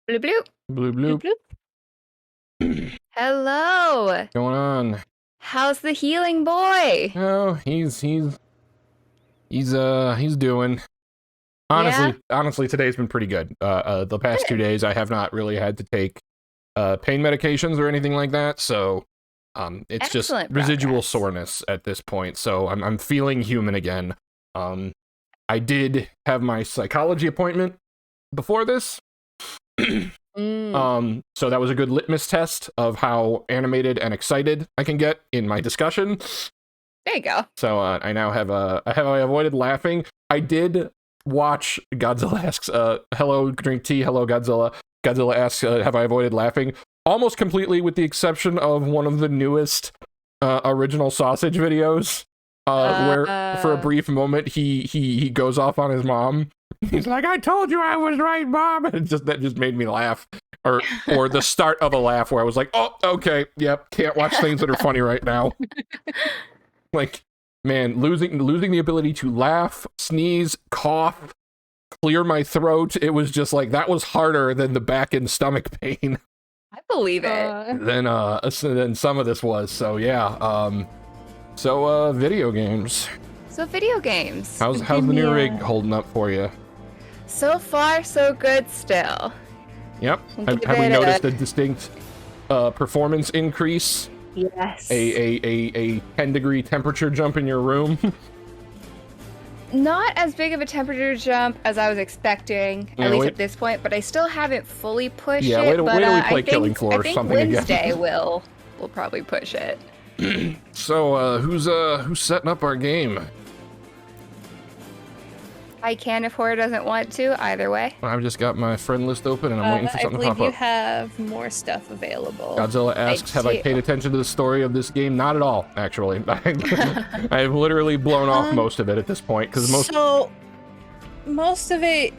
Bloop bloop. Bloop Bloop bloop. bloop. Hello. What's going on? How's the healing boy? Oh, he's doing. Honestly, today's been pretty good. The past 2 days I have not really had to take pain medications or anything like that, so it's Excellent just residual progress. soreness at this point. So I'm feeling human again. I did have my psychology appointment before this. So that was a good litmus test of how animated and excited I can get in my discussion. There you go. So I now have I avoided laughing. I did watch Godzilla asks, hello, drink tea, hello, Godzilla. Godzilla asks, have I avoided laughing? Almost completely, with the exception of one of the newest original sausage videos, where for a brief moment he goes off on his mom. He's like, I told you I was right, Mom. And that just made me laugh. Or the start of a laugh where I was like, oh, okay, yep, can't watch things that are funny right now. Like, man, losing the ability to laugh, sneeze, cough, clear my throat, it was just like, that was harder than the back and stomach pain. I believe it. Than some of this was. So yeah. Video games. So video games. How's the new rig holding up for you? So far, so good still. Yep. Have we noticed a distinct performance increase? Yes. A 10-degree temperature jump in your room? Not as big of a temperature jump as I was expecting, at least at this point, but I still haven't fully pushed it. Wait till we play Killing Floor or something again. Wednesday we'll probably push it. So, who's setting up our game? I can if Hora doesn't want to, either way. I've just got my friend list open and I'm waiting for something to pop up. I believe you have more stuff available. Godzilla asks, have I paid attention to the story of this game? Not at all, actually. I've literally blown off most of it at this point. So, most of it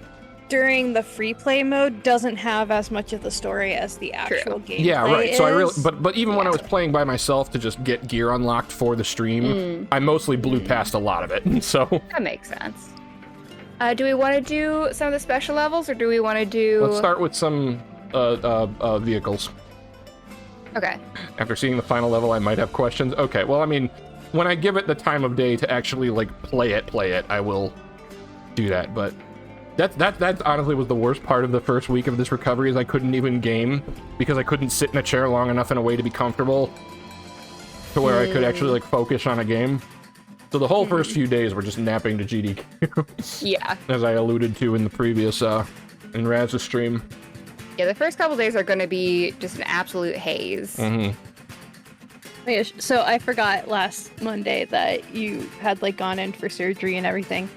during the free play mode doesn't have as much of the story as the actual game. Yeah, right. So I really, but even when I was playing by myself to just get gear unlocked for the stream, I mostly blew past a lot of it. So that makes sense. Do we want to do some of the special levels, or do we want to do... Let's start with some vehicles. Okay. After seeing the final level, I might have questions. Okay, well, I mean, when I give it the time of day to actually, like, play it, I will do that. But that honestly was the worst part of the first week of this recovery, is I couldn't even game, because I couldn't sit in a chair long enough in a way to be comfortable to where I could actually, like, focus on a game. So the whole first few days were just napping to GDQ. Yeah. As I alluded to in the previous, in Raz's stream. Yeah, the first couple days are going to be just an absolute haze. So I forgot last Monday that you had, like, gone in for surgery and everything.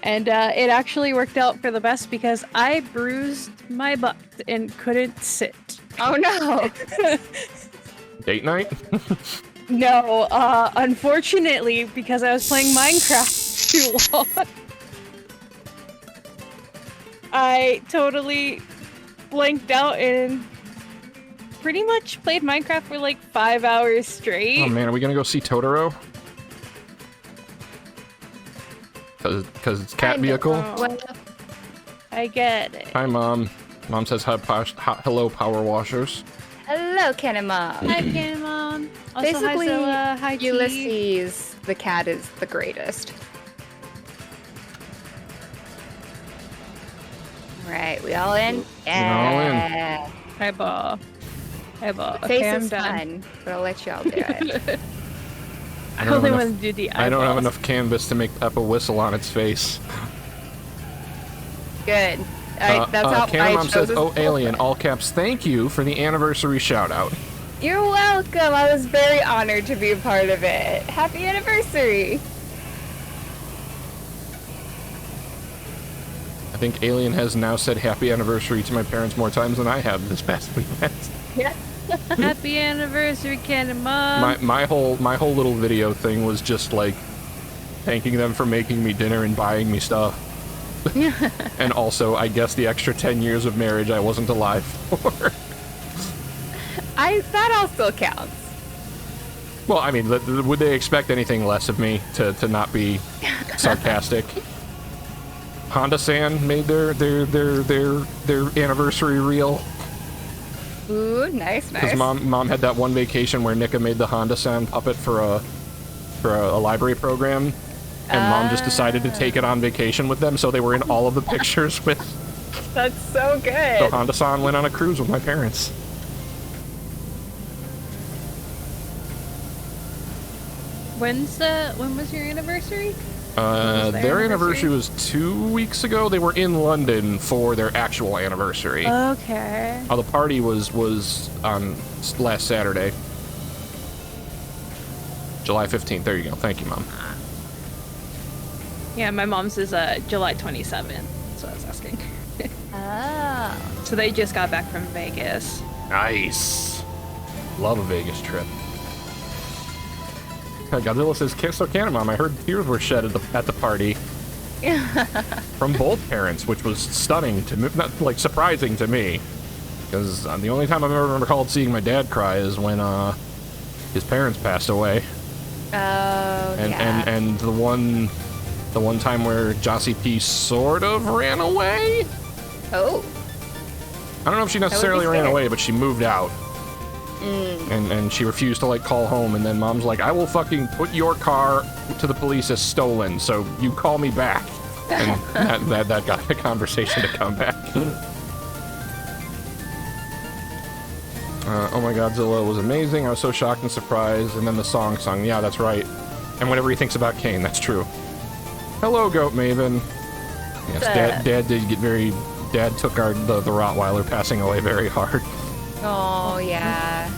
And it actually worked out for the best because I bruised my butt and couldn't sit. Oh, no. Date night? No, unfortunately, because I was playing Minecraft too long. I totally blanked out and pretty much played Minecraft for like 5 hours straight. Oh man, are we gonna go see Totoro? Because it's cat vehicle? Well, I get it. Hi, Mom. Mom says hello, Power Washers. Hello, Cannon Mom. Hi, Cannon Mom. Also, basically, hi, Ulysses, the cat, is the greatest. Right, we all in? Yeah. Hi, Bob. Hi, Bob. Face okay, is fun, but I'll let y'all do it. I only want to do the eyeballs. I don't have enough canvas to make Peppa whistle on its face. Good. That's how Cannon Mom says, "Oh, Alien!" All caps. Thank you for the anniversary shout out. You're welcome. I was very honored to be a part of it. Happy anniversary. I think Alien has now said happy anniversary to my parents more times than I have this past weekend. Yeah. Happy anniversary, Cannon Mom. My whole little video thing was just like thanking them for making me dinner and buying me stuff. And also, I guess the extra 10 years of marriage I wasn't alive for. That all still counts. Well, I mean, would they expect anything less of me to not be sarcastic? Honda-san made their anniversary reel. Ooh, nice. Because mom had that one vacation where Nika made the Honda sound puppet for a library program, and mom just decided to take it on vacation with them, so they were in all of the pictures with. That's so good. So Honda-san went on a cruise with my parents. When was your anniversary? Their anniversary was 2 weeks ago. They were in London for their actual anniversary. Okay. Oh, the party was on last Saturday. July 15th. There you go. Thank you, Mom. Yeah, my mom's is July 27th. That's what I was asking. Oh. So they just got back from Vegas. Nice. Love a Vegas trip. Godzilla says, so can Mom. I heard tears were shed at the party. From both parents, which was stunning to me, not like surprising to me. Because the only time I've ever recalled seeing my dad cry is when his parents passed away. Oh, And the one time where Jossie P sort of ran away? Oh. I don't know if she necessarily ran away, but she moved out. And she refused to, like, call home, and then Mom's like, I will fucking put your car to the police as stolen, so you call me back. And that got the conversation to come back. Oh my Godzilla was amazing. I was so shocked and surprised. And then the song sung. Yeah, that's right. And whatever he thinks about Kane, that's true. Hello, Goat Maven. Yes, Dad did get very... Dad took the Rottweiler passing away very hard. Oh, yeah.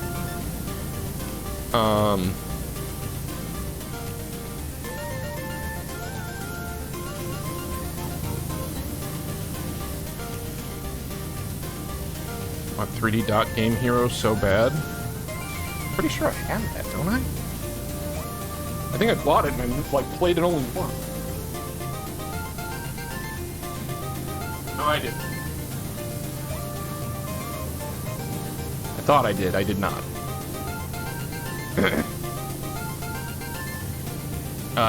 My 3D Dot Game Hero so bad. Pretty sure I have that, don't I? I think I bought it and I like played it only once. No, I didn't. I thought I did. I did not.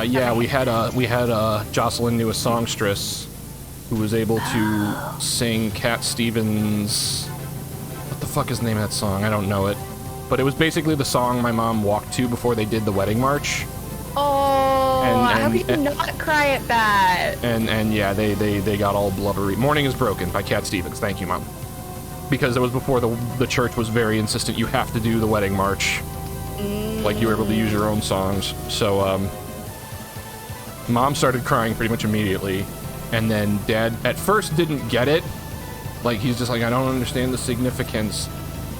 Yeah, we had Jocelyn knew a songstress who was able to sing Cat Stevens. What the fuck is the name of that song? I don't know it. But it was basically the song my mom walked to before they did the wedding march. Oh, how could you not cry at that? And yeah, they got all blubbery. Morning is Broken by Cat Stevens. Thank you, Mom. Because it was before the church was very insistent you have to do the wedding march. Like you were able to use your own songs. So, Mom started crying pretty much immediately. And then Dad at first didn't get it. Like, he's just like, I don't understand the significance.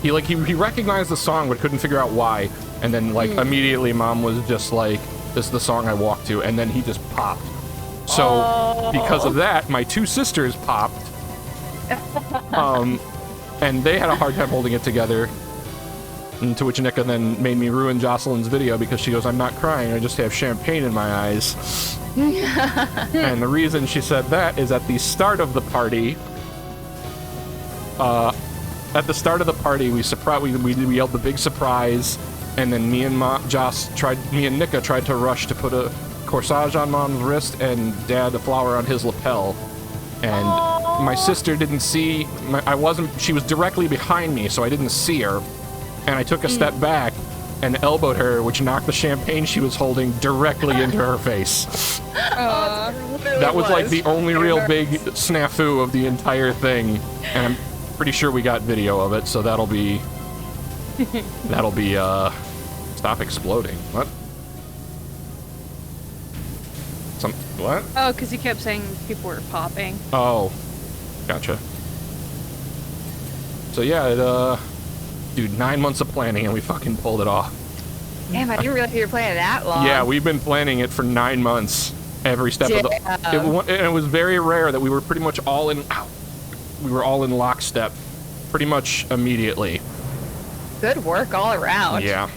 He recognized the song but couldn't figure out why. And then, like, immediately Mom was just like, this is the song I walk to. And then he just popped. So, because of that, my two sisters popped. And they had a hard time holding it together. And to which Nika then made me ruin Jocelyn's video because she goes, I'm not crying, I just have champagne in my eyes. And the reason she said that is at the start of the party, we yelled the big surprise, and then me and Nika tried to rush to put a corsage on Mom's wrist and Dad a flower on his lapel. And my sister didn't see, she was directly behind me, so I didn't see her. And I took a step back and elbowed her, which knocked the champagne she was holding directly into her face. That was like the only real big snafu of the entire thing. And I'm pretty sure we got video of it, so that'll be, stop exploding. What? What? Oh, because you kept saying people were popping. Oh, gotcha. So yeah, dude, 9 months of planning and we fucking pulled it off. Damn, I didn't realize you were planning that long. Yeah, we've been planning it for 9 months. Every step of the... It was very rare that we were pretty much all in... We were all in lockstep pretty much immediately. Good work all around. Yeah.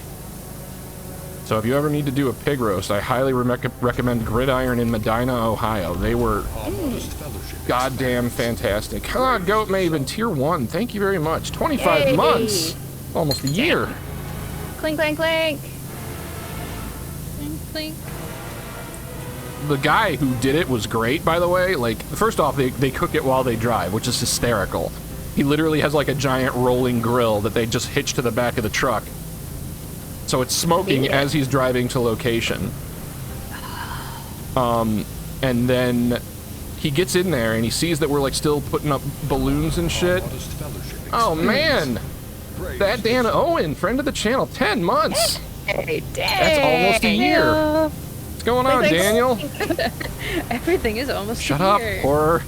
So if you ever need to do a pig roast, I highly recommend Gridiron in Medina, Ohio. They were goddamn fantastic. Goat Maven, Tier 1. Thank you very much. 25 months. Almost a year. Clink, clink, clink. Clink, clink. The guy who did it was great, by the way. Like, first off, they cook it while they drive, which is hysterical. He literally has like a giant rolling grill that they just hitch to the back of the truck. So it's smoking as he's driving to location. And then he gets in there and he sees that we're like still putting up balloons and shit. Oh man! That Dan Owen, friend of the channel, 10 months! Hey, dang. That's almost a year. What's going on, Daniel? Everything is almost Shut a up, year. horror.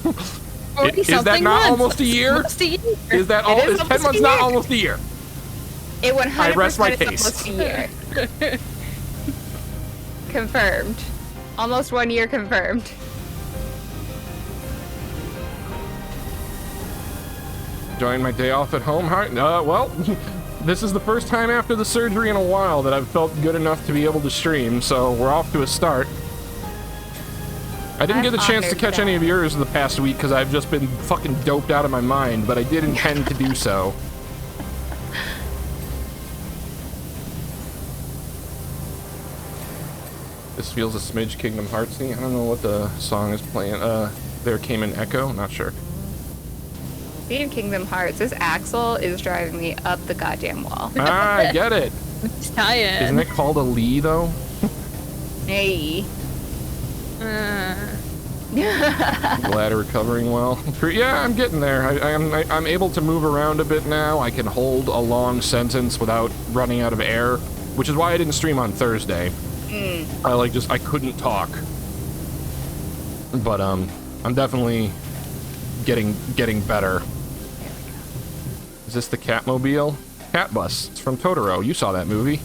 Is that not almost a year? Almost a year. Is that all? Is 10 months not almost a year? It 100% I rest my is case. almost a year. Confirmed. Almost 1 year confirmed. Enjoying my day off at home, well, this is the first time after the surgery in a while that I've felt good enough to be able to stream, so we're off to a start. I didn't get the chance to catch any of yours in the past week because I've just been fucking doped out of my mind, but I did intend to do so. This feels a smidge Kingdom Heartsy. I don't know what the song is playing. There Came an Echo? Not sure. Speaking of Kingdom Hearts, this axle is driving me up the goddamn wall. Ah, I get it. It's tie-in. Isn't it called a Lee, though? Hey. Glad recovering well. Yeah, I'm getting there. I'm able to move around a bit now. I can hold a long sentence without running out of air, which is why I didn't stream on Thursday. I couldn't talk. But I'm definitely getting better. Is this the Catmobile? Cat Bus. It's from Totoro. You saw that movie.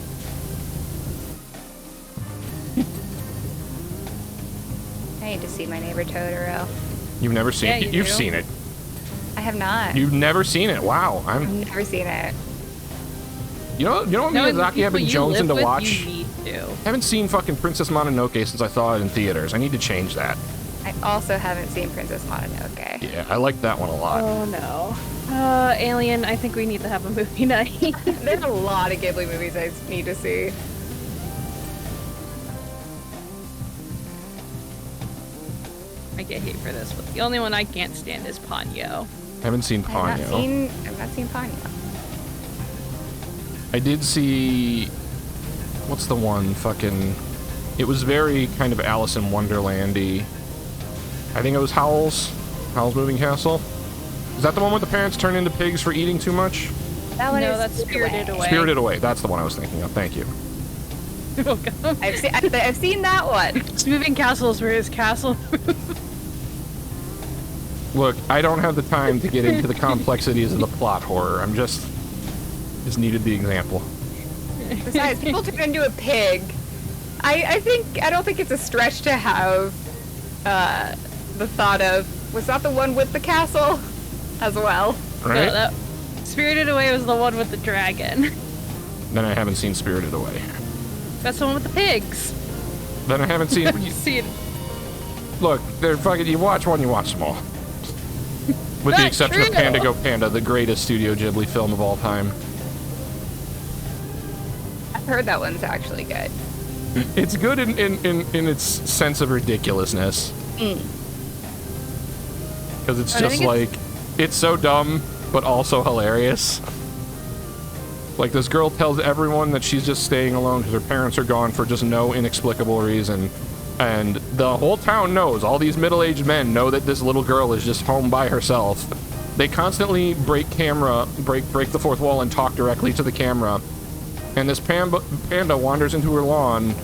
I need to see My Neighbor Totoro. You've never seen it? You've seen it. I have not. You've never seen it? Wow. I've never seen it. You know what Miyazaki have been jonesing to watch? You need to. I haven't seen fucking Princess Mononoke since I saw it in theaters. I need to change that. I also haven't seen Princess Mononoke. Yeah, I like that one a lot. Oh no. Alien, I think we need to have a movie night. There's a lot of Ghibli movies I need to see. I get hate for this, but the only one I can't stand is Ponyo. I haven't seen Ponyo. I've not seen Ponyo. I did see... What's the one? Fucking... It was very kind of Alice in Wonderland-y. I think it was Howl's Moving Castle. Is that the one where the parents turn into pigs for eating too much? That one No, that's Spirited Away. Spirited Away. That's the one I was thinking of. Thank you. I've seen that one. It's Moving Castles where his castle. Look, I don't have the time to get into the complexities of the plot horror. I'm just needed the example. Besides, people turn into a pig. I don't think it's a stretch to have the thought of, was that the one with the castle as well? Right? No, Spirited Away was the one with the dragon. Then I haven't seen Spirited Away. That's the one with the pigs. Then I haven't seen... Look, they're fucking... You watch one, you watch them all. With the exception of Panda Go Panda, the greatest Studio Ghibli film of all time. I've heard that one's actually good. It's good in its sense of ridiculousness. Because it's just like... It's so dumb, but also hilarious. Like, this girl tells everyone that she's just staying alone because her parents are gone for just no inexplicable reason. And the whole town knows, all these middle-aged men know that this little girl is just home by herself. They constantly break the fourth wall and talk directly to the camera. And this panda wanders into her lawn,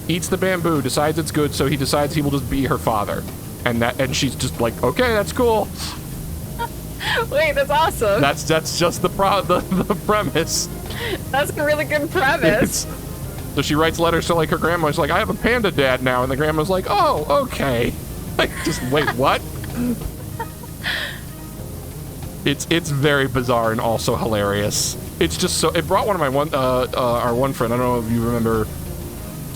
eats the bamboo, decides it's good, so he decides he will just be her father. And she's just like, okay, that's cool. Wait, that's awesome. That's just the premise. That's a really good premise. So she writes letters to like her grandma. She's like, I have a panda dad now, and the grandma's like, oh, okay. Like, just wait, what? It's very bizarre and also hilarious. It's just so. It brought one of my our one friend. I don't know if you remember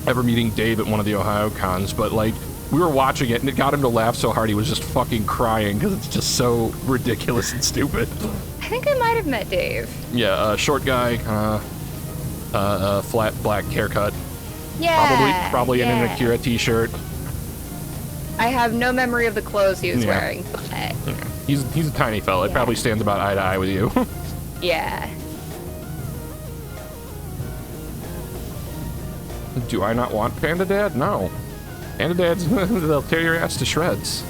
ever meeting Dave at one of the Ohio cons, but like we were watching it and it got him to laugh so hard he was just fucking crying because it's just so ridiculous and stupid. I think I might have met Dave. Yeah, short guy, flat black haircut. Yeah. Probably in an Akira t-shirt. I have no memory of the clothes he was wearing, but He's a tiny fella. It probably stands about eye to eye with you. Yeah. Do I not want Panda Dad? No. Panda Dads, they'll tear your ass to shreds.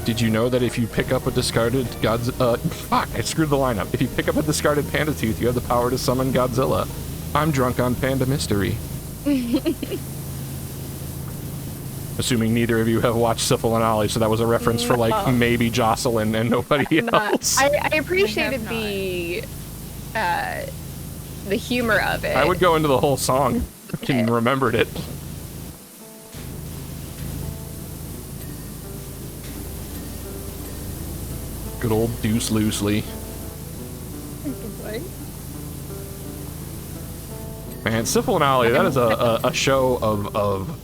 Did you know that if you pick up a discarded fuck, I screwed the line up. If you pick up a discarded panda tooth, you have the power to summon Godzilla. I'm drunk on panda mystery. Assuming neither of you have watched Syphil and Ollie, so that was a reference for, like, maybe Jocelyn and nobody else. I appreciated the humor of it. I would go into the whole song if you remembered it. Good old Deuce Loosely. Man, Syphil and Ollie, that is a show of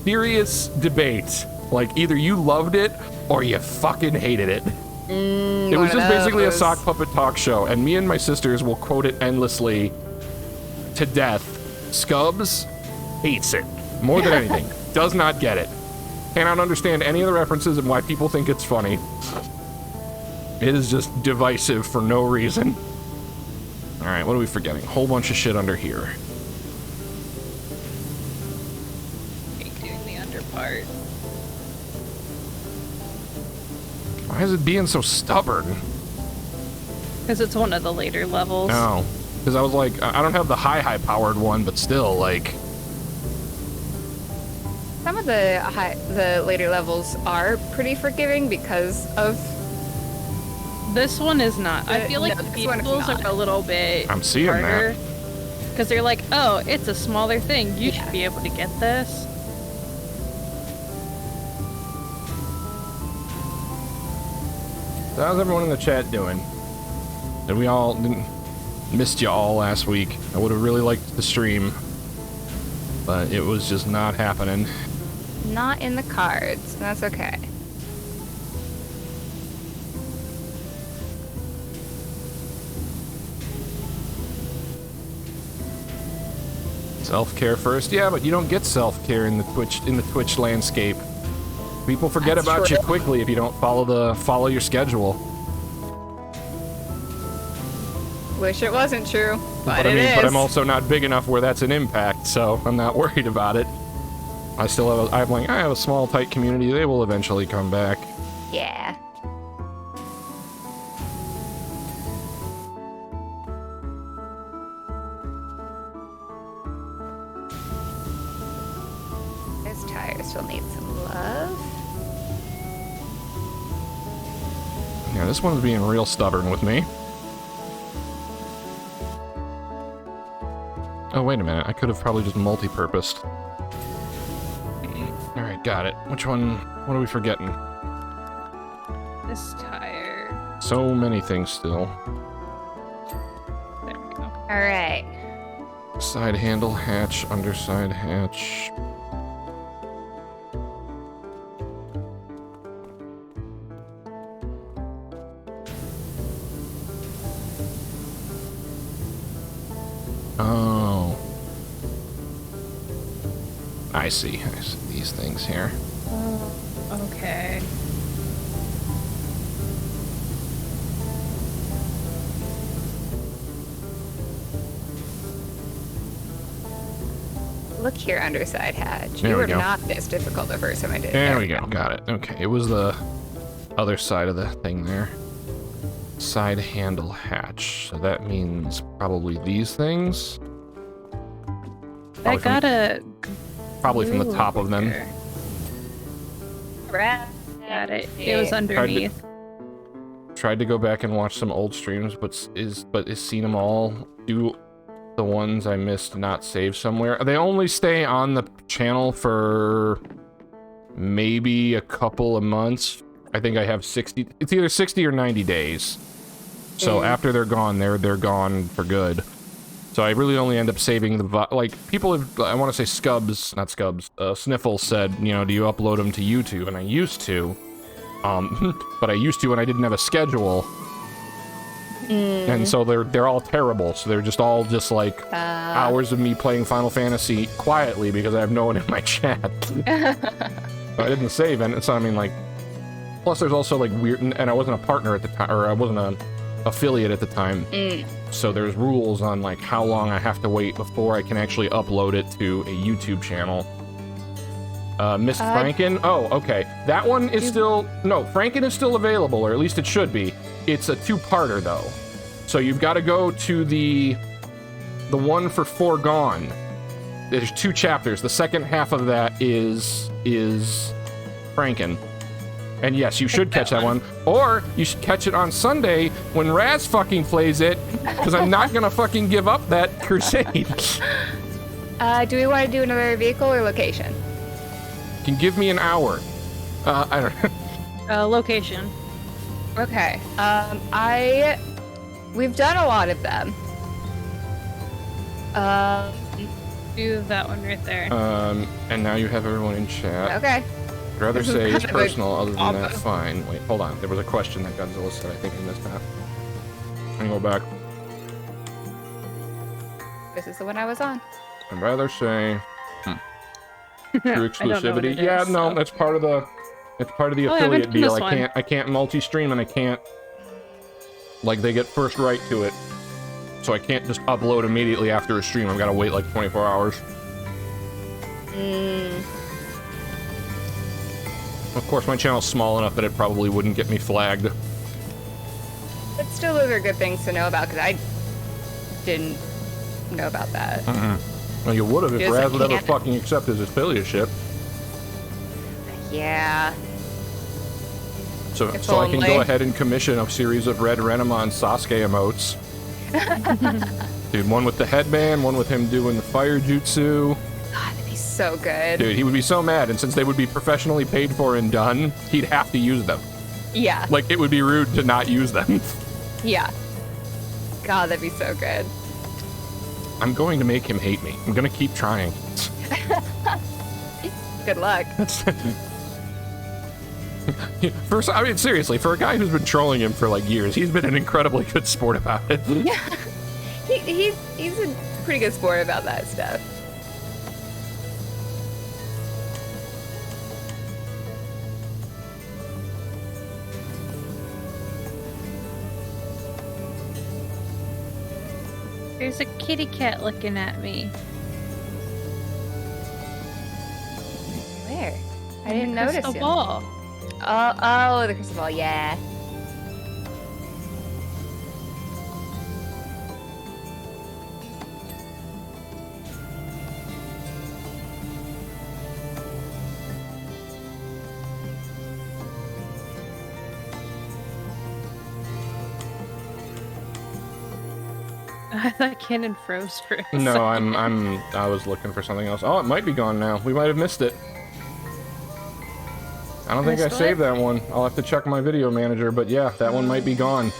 serious debate. Like, either you loved it or you fucking hated it. It was just basically a sock puppet talk show, and me and my sisters will quote it endlessly to death. Scubs hates it more than anything. Does not get it. Cannot understand any of the references and why people think it's funny. It is just divisive for no reason. Alright, what are we forgetting? A whole bunch of shit under here. Doing the under part. Why is it being so stubborn? Because it's one of the later levels. No. Because I was like, I don't have the high-powered one, but still, like... Some of the later levels are pretty forgiving because of... This one is not. I feel like no, the this one is vehicles not. are a little bit I'm seeing harder. that. Because they're like, oh, it's a smaller thing. You should be able to get this. So how's everyone in the chat doing? And we all missed you all last week. I would have really liked the stream, but it was just not happening. Not in the cards. That's okay. Self-care first, yeah, but you don't get self-care in the Twitch landscape. People forget That's about true. you quickly if you don't follow your schedule. Wish it wasn't true, but I it mean, is. but I'm also not big enough where that's an impact, so I'm not worried about it. I have a small, tight community. They will eventually come back. Yeah. Those tires will need some love. Yeah, this one's being real stubborn with me. Oh, wait a minute. I could have probably just multi-purposed. Alright, got it. Which one? What are we forgetting? This tire. So many things still. There we go. All right. Side handle hatch, underside hatch. Oh. I see these things here. Oh, okay. Look here, underside hatch. There You we were go. not this difficult the first time I did it. There we go, got it. Okay, it was the other side of the thing there. Side handle hatch. So that means probably these things. I gotta. Probably from the top of them. Got it. It was underneath. Tried to go back and watch some old streams, but is seen them all. Do the ones I missed not save somewhere? They only stay on the channel for maybe a couple of months. I think I have 60. It's either 60 or 90 days. So after they're gone, they're gone for good. So I really only end up saving the like people have. I want to say Scubs, not Scubs. Sniffle said, you know, do you upload them to YouTube? And I used to, but I used to when I didn't have a schedule. And so they're all terrible. So they're just all like hours of me playing Final Fantasy quietly because I have no one in my chat. I didn't save, and so I mean, like, Plus, there's also like weird, and I wasn't a partner at the time, or I wasn't an affiliate at the time. So there's rules on like how long I have to wait before I can actually upload it to a YouTube channel. Miss Franken? Oh, okay. That one is still... No, Franken is still available, or at least it should be. It's a two-parter, though. So you've got to go to the one for Foregone. There's 2 chapters. The second half of that is Franken. And yes, you should catch that one. Or you should catch it on Sunday when Raz fucking plays it, because I'm not going to fucking give up that crusade. Do we want to do another vehicle or location? Can give me an hour. I don't know. Location. Okay. We've done a lot of them. Do that one right there. And now you have everyone in chat. Okay. I'd rather This is say kind of a personal, other than that, combo. fine. Wait, hold on. There was a question that Godzilla said. I think I missed that. I'm gonna go back. This is the one I was on. I'd rather say true I don't know what exclusivity. it Yeah, is, no, so. that's part of the I haven't affiliate done deal. this one. I can't multi-stream, and I can't, like, they get first right to it. So I can't just upload immediately after a stream. I've got to wait like 24 hours. Of course, my channel's small enough that it probably wouldn't get me flagged. But still, those are good things to know about, because I didn't know about that. Well, you would have if Yes, Raz I would ever can. fucking accept his affiliateship. Yeah. So If I can go only. ahead and commission a series of Red Renamon Sasuke emotes. Dude, one with the headband, one with him doing the fire jutsu. God, that'd be so good. Dude, he would be so mad, and since they would be professionally paid for and done, he'd have to use them. Yeah. Like, it would be rude to not use them. Yeah. God, that'd be so good. I'm going to make him hate me. I'm going to keep trying. Good luck. I mean, seriously, for a guy who's been trolling him for, like, years, he's been an incredibly good sport about it. Yeah. He's a pretty good sport about that stuff. There's a kitty cat looking at me. Where? I didn't In the notice crystal him. ball. Oh, the crystal ball, yeah. I thought Cannon froze for a No, second. I was looking for something else. Oh, it might be gone now. We might have missed it. I don't think I Missed what? saved that one. I'll have to check my video manager, but yeah, that one might be gone.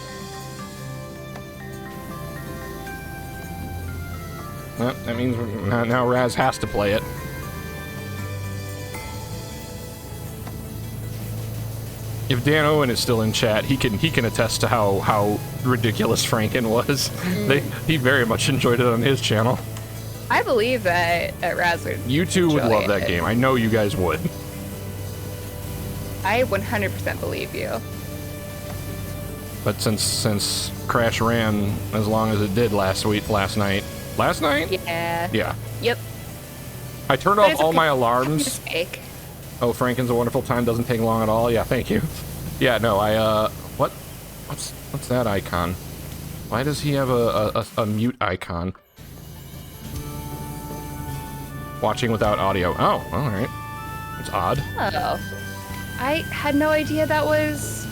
Well, that means now Raz has to play it. If Dan Owen is still in chat, he can attest to how ridiculous Franken was. He very much enjoyed it on his channel. I believe that Raz would. You two would enjoy love that it. game. I know you guys would. I 100% believe you. But since Crash ran as long as it did last night? Yeah. Yeah. Yep. I turned But off it's all okay. my alarms. Mistake. Oh, Franken's a wonderful time. Doesn't take long at all. Yeah, thank you. Yeah, no, what's that icon? Why does he have a mute icon? Watching without audio. Oh, all right. It's odd. Oh. I had no idea that was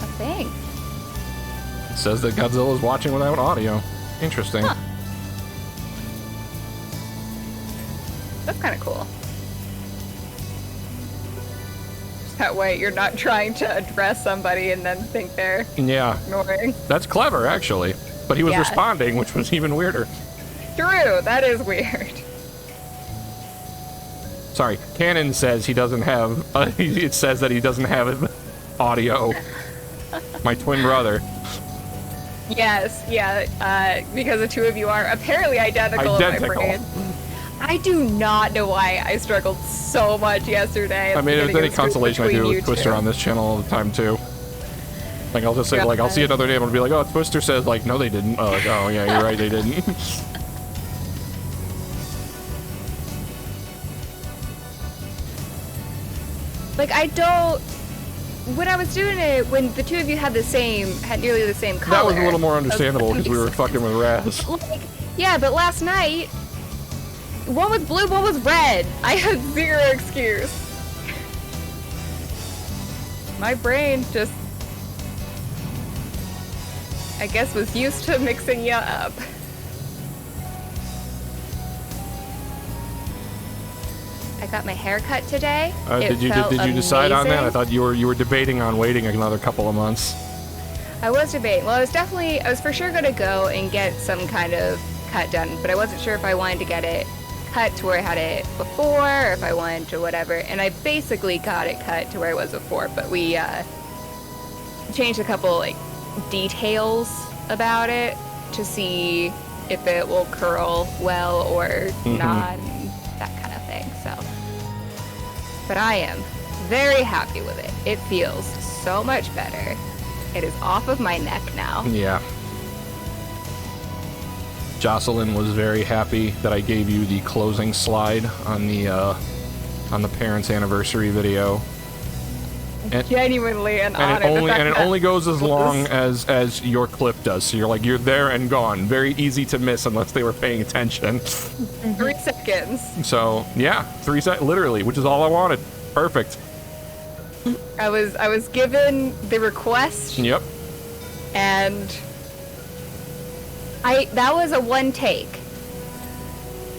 a thing. It says that Godzilla is watching without audio. Interesting. Huh. That's kind of cool. That way you're not trying to address somebody and then think they're Yeah, ignoring. that's clever, actually. But he was Yeah. responding, which was even weirder. True, that is weird. Sorry, Canon says he doesn't have. It says that he doesn't have audio. My twin brother. Yes, yeah, because the two of you are apparently identical in my Identical. brain. I do not know why I struggled so much yesterday. I mean, if there's any consolation, I do with Twister on this channel all the time too. Like, I'll just say, like, I'll see another name and be like, oh, Twister says, like, no, they didn't. Oh, like, oh yeah, you're right, they didn't. Like, I don't... When I was doing it, when the two of you had nearly the same color... That was a little more understandable because we were fucking with Raz. Like, yeah, but last night, one was blue, one was red. I had zero excuse. My brain just... I guess was used to mixing you up. I got my hair cut today. Did you decide on that? I thought you were debating on waiting another couple of months. I was debating. Well, I was for sure going to go and get some kind of cut done, but I wasn't sure if I wanted to get it cut to where I had it before, or if I wanted to whatever. And I basically got it cut to where it was before, but we changed a couple like details about it to see if it will curl well or not, and that kind of thing. So, but I am very happy with it. It feels so much better. It is off of my neck now. Yeah. Jocelyn was very happy that I gave you the closing slide on the parents' anniversary video. And, genuinely and it only goes as long as your clip does. So you're there and gone. Very easy to miss unless they were paying attention. 3 seconds. So yeah, 3 seconds, literally, which is all I wanted. Perfect. I was given the request. Yep. And that was a one take.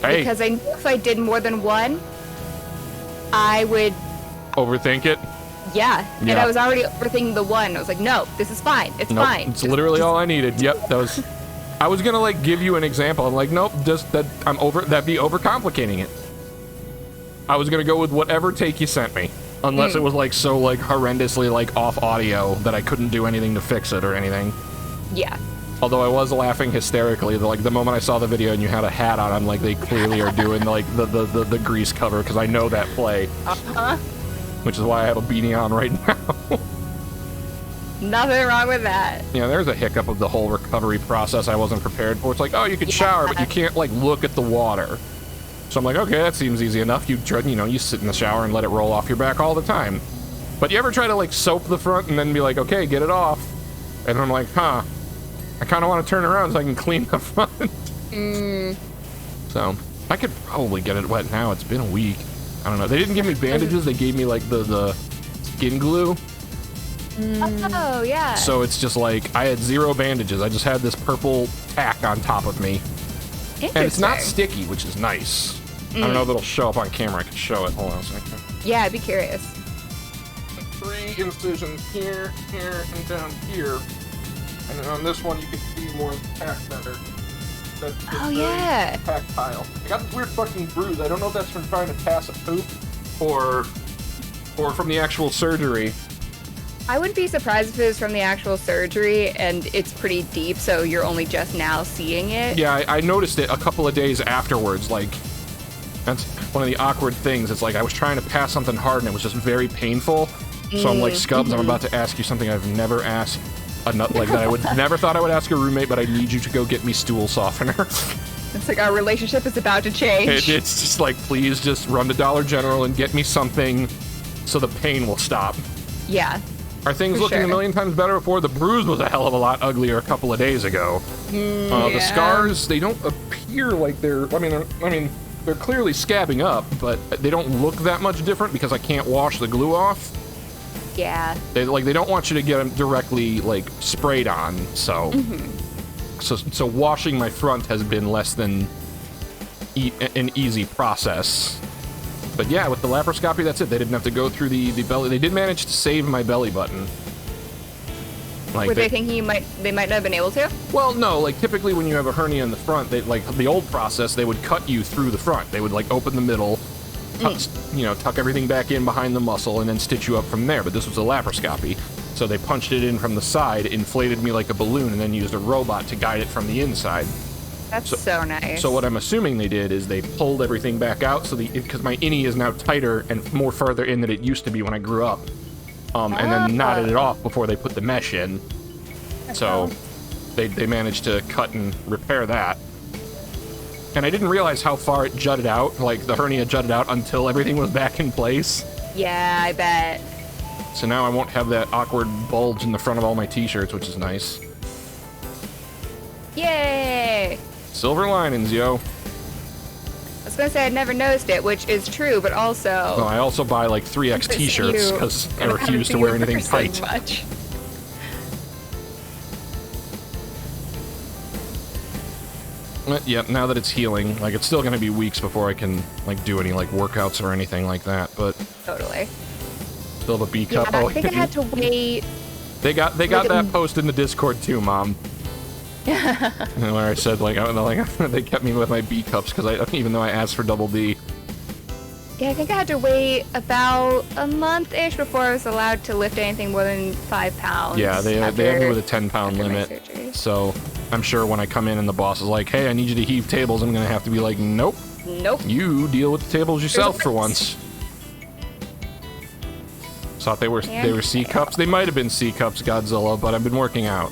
Hey. Because I knew if I did more than one, I would overthink it. Yeah, and I was already overthinking the one. I was like, no, this is fine. It's fine. It's literally all I needed. Yep, that was. I was gonna like give you an example. I'm like, nope, just that that'd be overcomplicating it. I was gonna go with whatever take you sent me, unless it was like so like horrendously like off audio that I couldn't do anything to fix it or anything. Yeah. Although I was laughing hysterically, like the moment I saw the video and you had a hat on, I'm like, they clearly are doing like the grease cover because I know that play. Which is why I have a beanie on right now. Nothing wrong with that. Yeah, there's a hiccup of the whole recovery process I wasn't prepared for. It's like, oh, you could shower, but you can't, like, look at the water. So I'm like, okay, that seems easy enough. You sit in the shower and let it roll off your back all the time. But you ever try to, like, soap the front and then be like, okay, get it off? And I'm like, huh, I kind of want to turn around so I can clean the front. So, I could probably get it wet now. It's been a week. I don't know. They didn't give me bandages. They gave me, like, the skin glue. Oh, yeah. So it's just like, I had 0 bandages. I just had this purple tack on top of me. And it's not sticky, which is nice. I don't know if it'll show up on camera. I can show it. Hold on a second. Yeah, I'd be curious. 3 incisions here, here, and down here. And then on this one, you can see more of the tack better. Oh, yeah. Tactile. I got this weird fucking bruise. I don't know if that's from trying to pass a poop or from the actual surgery. I wouldn't be surprised if it was from the actual surgery, and it's pretty deep, so you're only just now seeing it. Yeah, I noticed it a couple of days afterwards. Like, that's one of the awkward things. It's like I was trying to pass something hard, and it was just very painful. So I'm like, Scubs, I'm about to ask you something I've never asked. Like that I would never thought I would ask a roommate, but I need you to go get me stool softener. It's like our relationship is about to change. It's just like, please just run to Dollar General and get me something so the pain will stop. Yeah. Are things looking a million times better before? The bruise was a hell of a lot uglier a couple of days ago. The scars, they don't appear like they're, I mean, they're clearly scabbing up, but they don't look that much different because I can't wash the glue off. Yeah. They don't want you to get them directly like sprayed on, so so washing my front has been less than an easy process. But yeah, with the laparoscopy, that's it. They didn't have to go through the belly. They did manage to save my belly button. Like, were they thinking they might not have been able to? Well, no. Like typically, when you have a hernia in the front, they like the old process. They would cut you through the front. They would like open the middle, tuck everything back in behind the muscle, and then stitch you up from there. But this was a laparoscopy, so they punched it in from the side, inflated me like a balloon, and then used a robot to guide it from the inside. That's so nice. So what I'm assuming they did is they pulled everything back out, so because my innie is now tighter and more further in than it used to be when I grew up, and then knotted it off before they put the mesh in. So they managed to cut and repair that. And I didn't realize how far it jutted out, like the hernia jutted out until everything was back in place. Yeah, I bet. So now I won't have that awkward bulge in the front of all my t-shirts, which is nice. Yay! Silver linings, yo. I was gonna say I'd never noticed it, which is true, but also... No, I also buy like 3X t-shirts because I refuse to wear anything tight. Much. Yep, now that it's healing, like it's still gonna be weeks before I can like do any like workouts or anything like that, but... Totally. Still have a B Yeah, cup. I think I had to wait... They got that post in the Discord too, Mom. Where I said like they kept me with my B cups because even though I asked for double D. Yeah, I think I had to wait about a month-ish before I was allowed to lift anything more than 5 pounds. Yeah, they had me with a 10-pound limit. So I'm sure when I come in and the boss is like, "Hey, I need you to heave tables," I'm gonna have to be like, "Nope, nope. You deal with the tables yourself for once." Thought they were C cups. They might have been C cups, Godzilla, but I've been working out.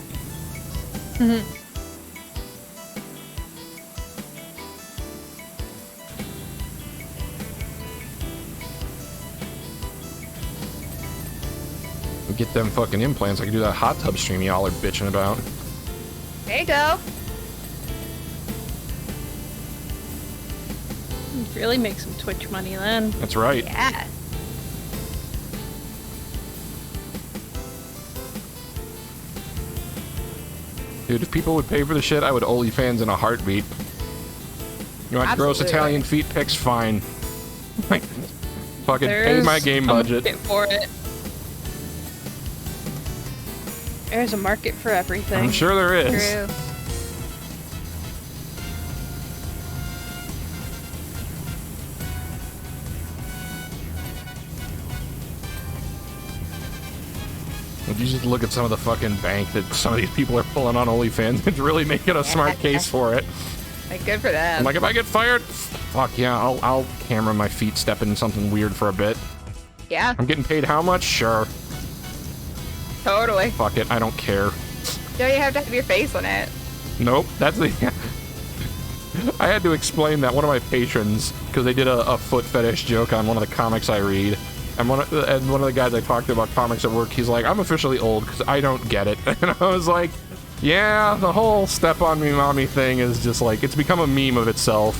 Get them fucking implants. I can do that hot tub stream y'all are bitching about. There you go. Really make some Twitch money then. That's right. Yeah. Dude, if people would pay for the shit, I would OnlyFans in a heartbeat. You want gross Italian feet pics? Fine. Like, fucking pay my game budget. For it. There's a market for everything. I'm sure there is. True. If you just look at some of the fucking bank that some of these people are pulling on OnlyFans, it's really making a smart case for it. Like, good for them. I'm like, if I get fired, fuck yeah, I'll camera my feet stepping something weird for a bit. Yeah. I'm getting paid how much? Sure. Totally. Fuck it, I don't care. Don't you have to have your face on it? Nope, that's the... I had to explain that one of my patrons, because they did a foot fetish joke on one of the comics I read, and one of the guys I talked to about comics at work, he's like, I'm officially old because I don't get it. And I was like, yeah, the whole step on me mommy thing is just like, it's become a meme of itself.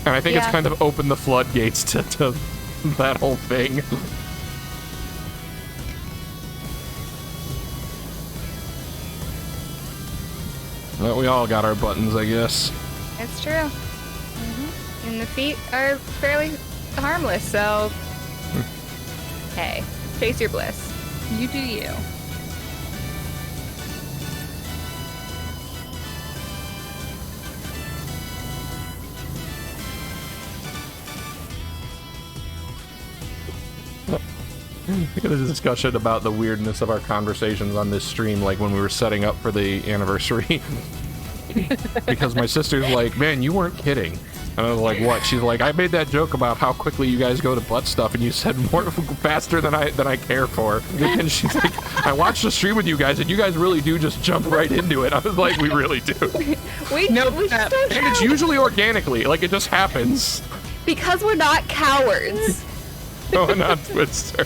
And I think it's kind of opened the floodgates to that whole thing. Well, we all got our buttons, I guess. It's true. Mm-hmm. And the feet are fairly harmless, so... Hey, chase your bliss. You do you. We had a discussion about the weirdness of our conversations on this stream, like when we were setting up for the anniversary. Because my sister's like, man, you weren't kidding. And I was like, what? She's like, I made that joke about how quickly you guys go to butt stuff, and you said more faster than I care for. And she's like, I watched the stream with you guys, and you guys really do just jump right into it. I was like, we really do. we just don't and it's usually organically, like it just happens. Because we're not cowards. No, not Twister.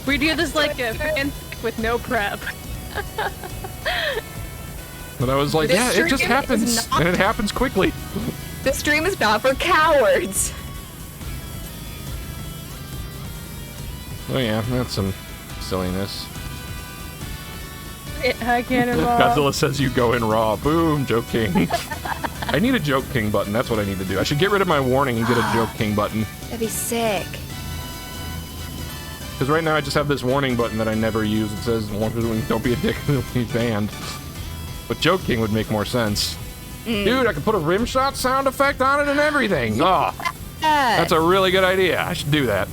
We do this like a fan with no prep. But I was like, yeah, it just happens, and it happens quickly. This stream is not for cowards. Oh yeah, that's some silliness. I can't involve. Godzilla says you go in raw. Boom, Joke King. I need a Joke King button. That's what I need to do. I should get rid of my warning and get a Joke King button. That'd be sick. Because right now I just have this warning button that I never use. It says, don't be a dick, it'll be banned. But Joke King would make more sense. Dude, I could put a rim shot sound effect on it and everything. Oh, that's a really good idea. I should do that.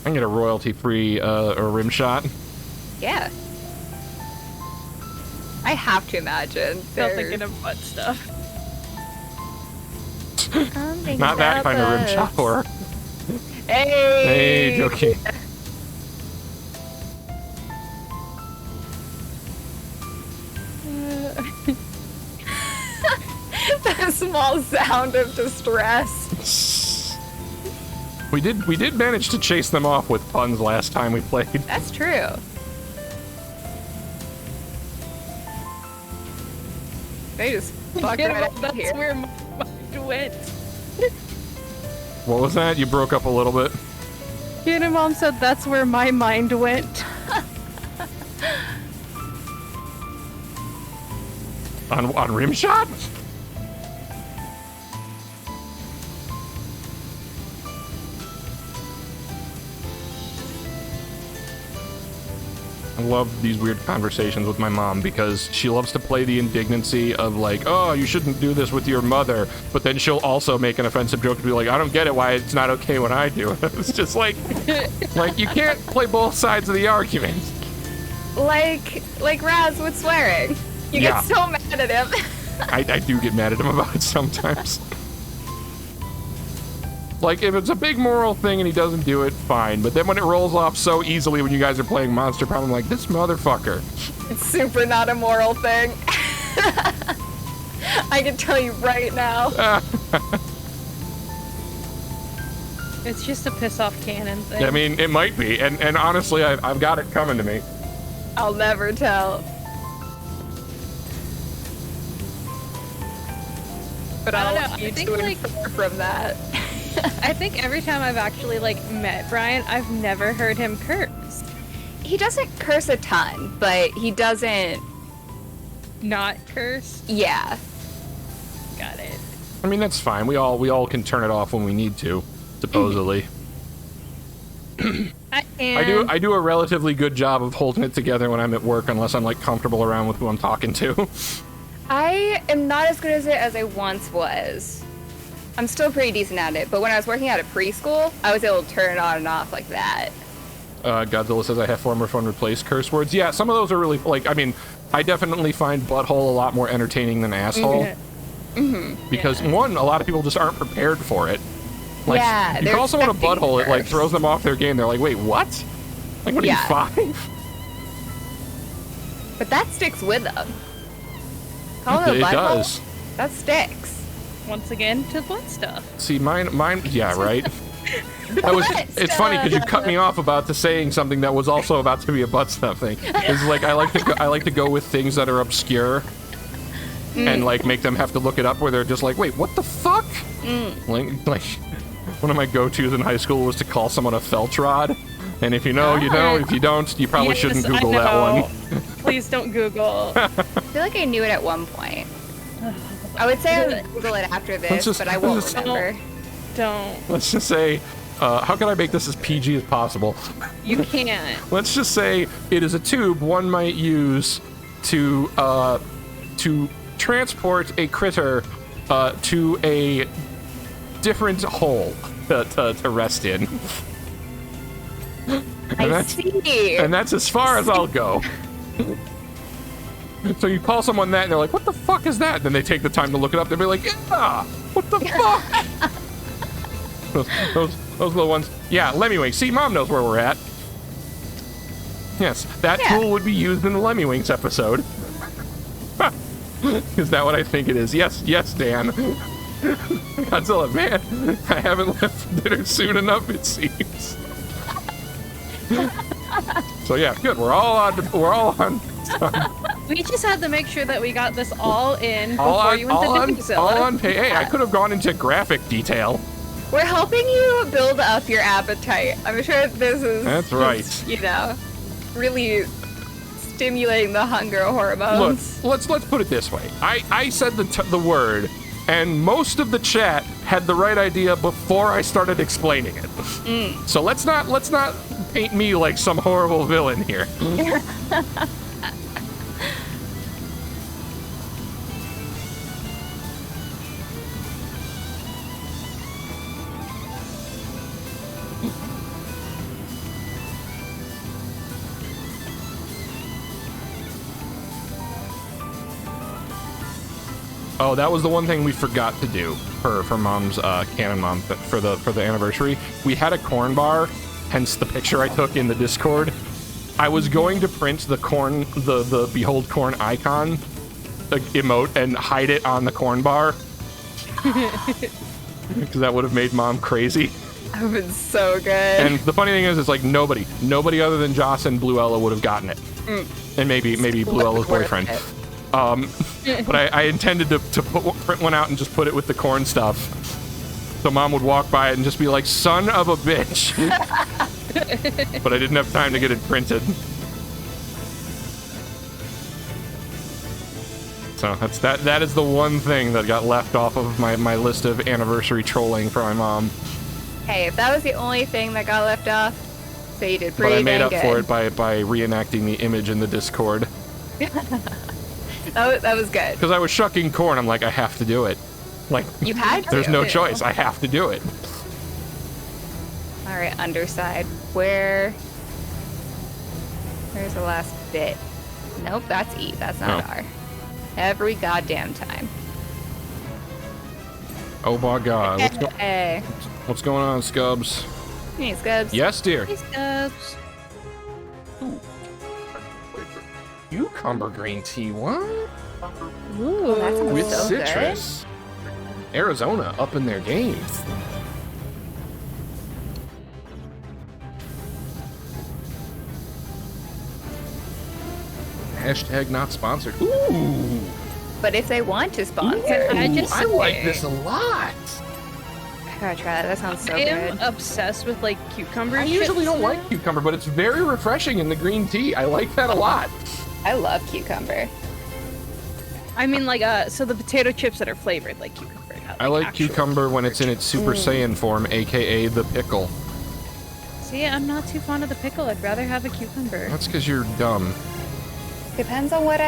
I can get a royalty-free rim shot. Yeah. I have to imagine. Still thinking of butt stuff. Not that kind of rim shot horror. Hey! Hey, joking. That small sound of distress. We did manage to chase them off with puns last time we played. That's true. They just fucked right out That's here. where my mind went. What was that? You broke up a little bit. Your mom said that's where my mind went. On rim shot? I love these weird conversations with my mom because she loves to play the indignancy of like, oh, you shouldn't do this with your mother, but then she'll also make an offensive joke and be like, I don't get it why it's not okay when I do it. It's just like you can't play both sides of the argument. Like Raz with swearing. You Yeah. get so mad at him. I do get mad at him about it sometimes. Like, if it's a big moral thing and he doesn't do it, fine. But then when it rolls off so easily when you guys are playing Monster Problem, I'm like, this motherfucker. It's super not a moral thing. I can tell you right now. It's just a piss off cannon thing. I mean, it might be. And honestly, I've got it coming to me. I'll never tell. But I don't I'll know, need I think, to like- infer from that. I think every time I've actually like met Brian, I've never heard him curse. He doesn't curse a ton, but he doesn't. Not curse. Yeah. Got it. I mean, that's fine. We all can turn it off when we need to, supposedly. I do a relatively good job of holding it together when I'm at work, unless I'm like comfortable around with who I'm talking to. I am not as good as it as I once was. I'm still pretty decent at it, but when I was working at a preschool, I was able to turn it on and off like that. Godzilla says I have former fun replace curse words. Yeah, some of those are really, like, I mean, I definitely find butthole a lot more entertaining than asshole. Because, one, a lot of people just aren't prepared for it. Like, Yeah, you they're call someone a expecting butthole, it, like, curse. throws them off their game. They're like, wait, what? Like, what are Yeah. you, 5? But that sticks with them. Call it a It butthole, does. that sticks. Once again to butt stuff. See, mine, yeah, right? That was, it's funny because you cut me off about to saying something that was also about to be a butt stuff thing. It's like I like to go with things that are obscure and like make them have to look it up where they're just like, wait, what the fuck? Like one of my go-tos in high school was to call someone a felch rod. And if you know, you know. If you don't, you probably shouldn't Yes, I Google that know. one. Please don't Google. I feel like I knew it at one point. I would say I would Google it after this, just- but I won't let's just- remember. Don't. Let's just say, how can I make this as PG as possible? You can't. Let's just say it is a tube one might use to transport a critter to a different hole to rest in. I see. And that's as far as I'll go. So you call someone that and they're like, what the fuck is that? Then they take the time to look it up. They'll be like, yeah, what the fuck? those little ones. Yeah, Lemmywinks. See, Mom knows where we're at. Yes, that Yeah. tool would be used in the Lemmywinks episode. Is that what I think it is? Yes, Dan. Godzilla, man, I haven't left for dinner soon enough, it seems. So yeah, good. We're all on. We just had to make sure that we got this all in all before on, you went all to on, Doomzilla. all on pay. Hey, I could have gone into graphic detail. We're helping you build up your appetite. I'm sure this is. That's right. just, you know, really stimulating the hunger Look, hormones. let's put it this way. I said the word, and most of the chat had the right idea before I started explaining it. So let's not paint me like some horrible villain here. Oh, that was the one thing we forgot to do for Mom's Canon Mom for the anniversary. We had a corn bar, hence the picture I took in the Discord. I was going to print the corn, the Behold Corn icon emote and hide it on the corn bar. Because that would have made Mom crazy. That would have been so good. And the funny thing is, it's like nobody other than Joss and Blue Ella would have gotten it. And maybe Blue Ella's boyfriend. But I intended to print one out and just put it with the corn stuff. So Mom would walk by it and just be like, son of a bitch. But I didn't have time to get it printed. So that is the one thing that got left off of my list of anniversary trolling for my mom. Hey, if that was the only thing that got left off, so you did pretty But I made dang up good. for it by reenacting the image in the Discord. That was good. Because I was shucking corn, I'm like, I have to do it. Like, You had to. there's no choice. I have to do it. All right, underside. Where's the last bit? Nope, that's E. That's not Oh. R. Every goddamn time. Oh my god. Hey. What's going on, Scubs? Hey, Scubs. Yes, dear. Hey, Scubs. Cucumber green tea, what? Ooh, that sounds With so good. citrus. Arizona up in their games. Hashtag not sponsored. Ooh. But if they want to sponsor, I like this a lot. I gotta try that. That sounds so I am good. obsessed with like cucumber. I usually chips don't now. like cucumber, but it's very refreshing in the green tea. I like that a lot. I love cucumber. I mean, like, so the potato chips that are flavored like cucumber. Not, I like actual cucumber when it's in its Super Saiyan form, aka the pickle. See, I'm not too fond of the pickle. I'd rather have a cucumber. That's because you're dumb. Depends on what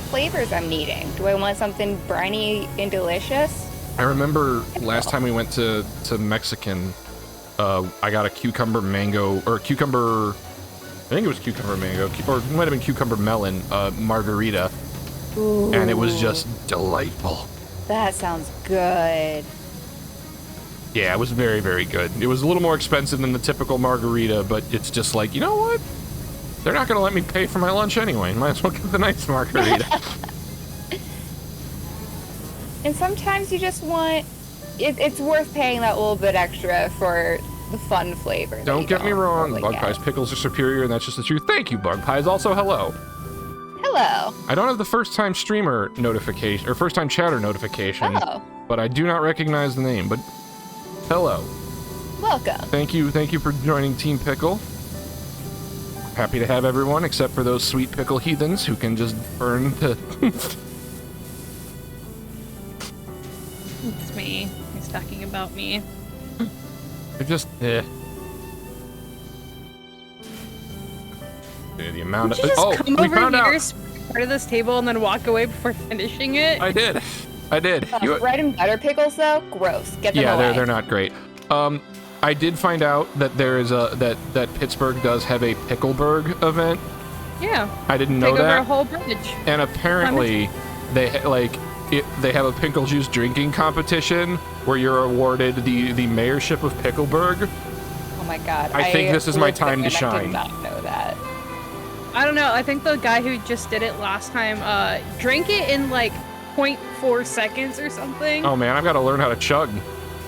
flavors I'm needing. Do I want something briny and delicious? I remember last time we went to Mexican, I got a cucumber mango, or cucumber, I think it was cucumber mango, or it might have been cucumber melon margarita. Ooh, And it was just delightful. that sounds good. Yeah, it was very, very good. It was a little more expensive than the typical margarita, but it's just like, you know what? They're not going to let me pay for my lunch anyway. Might as well get the nice margarita. And sometimes you just want it's worth paying that little bit extra for the fun flavor. that Don't you get me wrong, normally Bug get. Pie's pickles are superior, and that's just the truth. Thank you, Bug Pies. Also, hello. Hello. I don't have the first time streamer notification, or first time chatter notification, Oh, but I do not recognize the name. But hello. welcome. Thank you for joining Team Pickle. Happy to have everyone except for those sweet pickle heathens who can just burn to... It's me. He's talking about me. They're just... eh. The amount of... Did you just come we over found here, out. part of this table, and then walk away before finishing it? I did. Bread and butter pickles, though, gross. Get them Yeah, away. they're not great. I did find out that there is that Pittsburgh does have a Pickleburg event. Yeah. I didn't know Take over a that. whole bridge. And apparently, they they have a pickle juice drinking competition where you're awarded the mayorship of Pickleburg. Oh my god. I think this is my looked at time to him, I shine. did not know that. I don't know. I think the guy who just did it last time drank it in like 0.4 seconds or something. Oh man, I've got to learn how to chug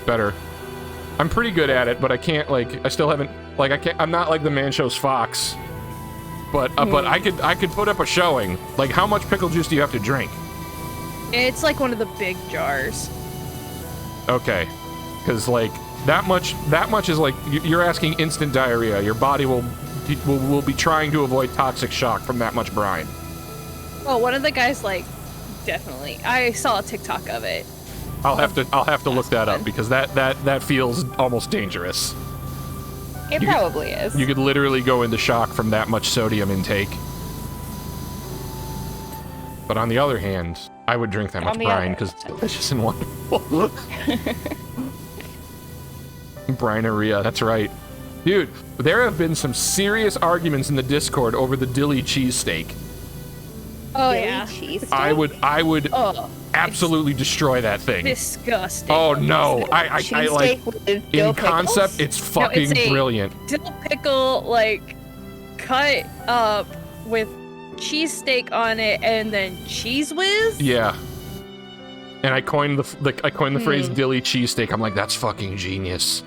better. I'm pretty good at it, but I can't I still haven't I'm not like the Man Show's Fox. But I could put up a showing. Like, how much pickle juice do you have to drink? It's like one of the big jars. Okay, because like that much is like you're asking instant diarrhea. Your body will be trying to avoid toxic shock from that much brine. Well, one of the guys like definitely. I saw a TikTok of it. I'll have to look that up because that feels almost dangerous. It probably is. You could literally go into shock from that much sodium intake. But on the other hand, I would drink that much On the brine other because it's delicious and wonderful. Brineria, that's right. Dude, there have been some serious arguments in the Discord over the Dilly cheesesteak. Oh Dilly yeah. cheesesteak? I would Oh, absolutely destroy that thing. disgusting. Oh no, I like Cheesesteak with dill in concept, pickles? it's fucking a brilliant. dill pickle like cut up with cheesesteak on it and then cheese whiz. Yeah. And I coined the phrase dilly cheesesteak. I'm like, that's fucking genius.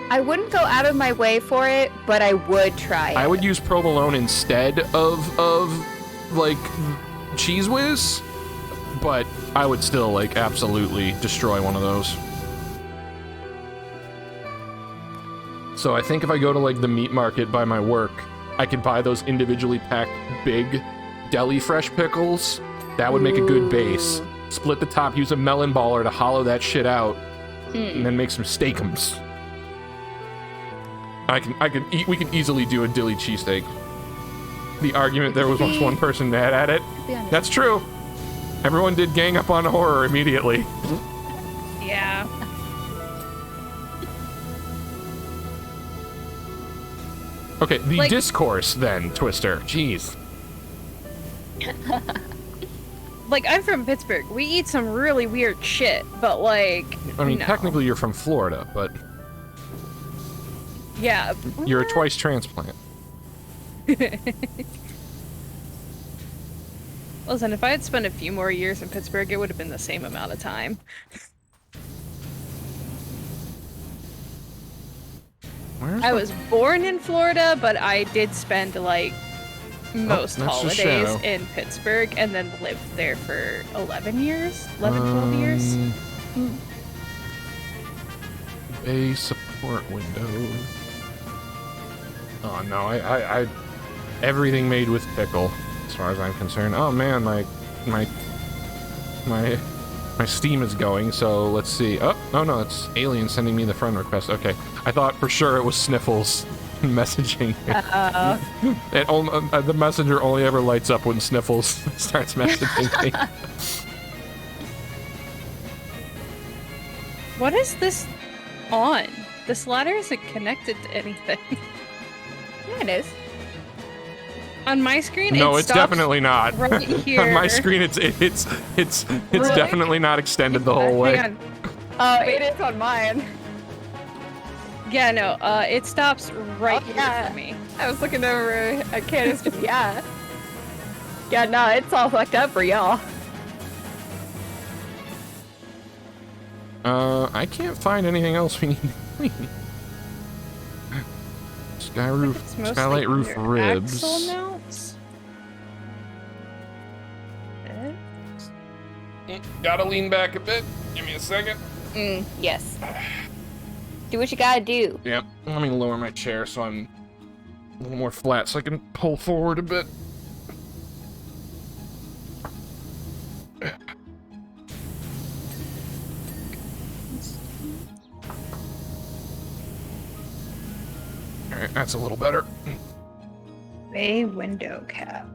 I wouldn't go out of my way for it, but I would try it. I would use provolone instead of like cheese whiz, but I would still like absolutely destroy one of those. So I think if I go to like the meat market by my work, I could buy those individually packed big deli fresh pickles. That would make a good base. Split the top, use a melon baller to hollow that shit out, and then make some steakums. We can easily do a dilly cheesesteak. The argument there was once one person mad at it. That's true. Everyone did gang up on horror immediately. Yeah. Okay, the Like- discourse then, Twister. Jeez. Like, I'm from Pittsburgh. We eat some really weird shit, but like, I mean, no. technically you're from Florida, but Yeah. you're a twice transplant. Listen, if I had spent a few more years in Pittsburgh, it would have been the same amount of time. Where's I the- was born in Florida, but I did spend like most that's holidays Shadow. in Pittsburgh and then lived there for 11 years? 12 years? Bay support window. Oh no, I everything made with pickle, as far as I'm concerned. Oh man, my Steam is going, so let's see. Oh no, it's Alien sending me the friend request. Okay, I thought for sure it was Sniffles messaging. The messenger only ever lights up when Sniffles starts messaging me. What is this on? This ladder isn't connected to anything. Yeah, it is. On my screen, No, it it's stops definitely not. right here. On my screen, it's Really? definitely not extended the whole way. Hang on. Oh, it is on mine. Yeah, no, it stops right Oh, here yeah. for me. I was looking over at Candace. Yeah. Yeah, no, it's all fucked up for y'all. I can't find anything else we need to clean. It's mostly Skylight roof your ribs. axle mounts. Gotta lean back a bit. Give me a second. Yes. Do what you gotta do. Yep. Let me lower my chair so I'm a little more flat so I can pull forward a bit. Alright, that's a little better. Bay window cap.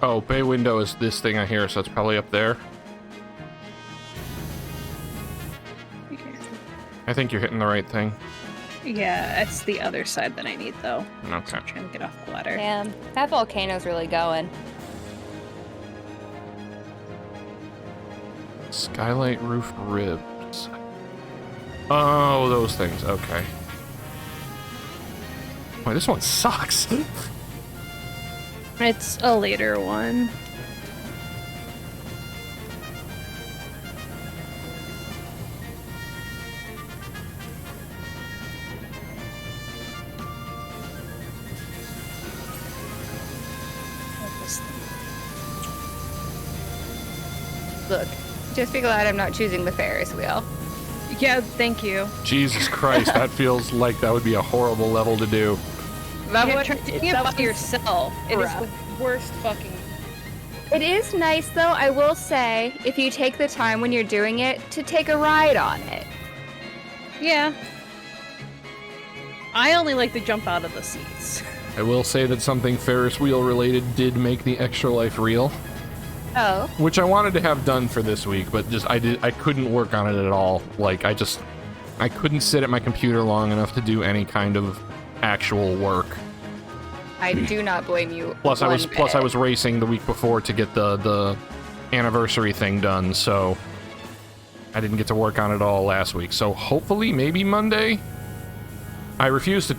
Oh, bay window is this thing I hear, so it's probably up there. I think you're hitting the right thing. Yeah, it's the other side that I need though. Okay. I'm trying to get off the ladder. Damn, that volcano's really going. Skylight roof ribs. Oh, those things. Okay. Wait, this one sucks. It's a later one. Look, just be glad I'm not choosing the Ferris wheel. Yeah, thank you. Jesus Christ, that feels like that would be a horrible level to do. That You're would- trying to do it that by was yourself. It is rough. the worst fucking. It is nice though, I will say, if you take the time when you're doing it to take a ride on it. Yeah. I only like to jump out of the seats. I will say that something Ferris wheel related did make the extra life real. Oh. which I wanted to have done for this week, but just I couldn't work on it at all. Like I couldn't sit at my computer long enough to do any kind of actual work. I do not blame you. Plus I was racing the week before to get the anniversary thing done, so I didn't get to work on it all last week. So hopefully maybe Monday. I refuse to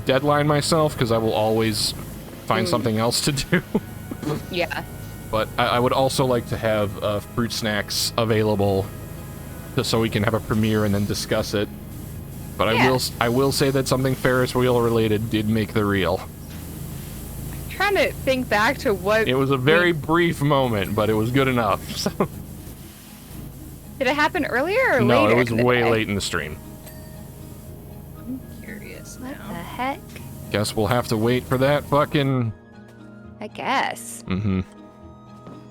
deadline myself because I will always find something else to do. Yeah. But I would also like to have fruit snacks available just so we can have a premiere and then discuss it. But Yeah. I will say that something Ferris wheel related did make the reel. I'm trying to think back to what... It was a very brief moment, but it was good enough. So. Did it happen earlier or later? No, it was in the way day? late in the stream. I'm curious What the now. heck? Guess we'll have to wait for that fucking... I guess. Mm-hmm.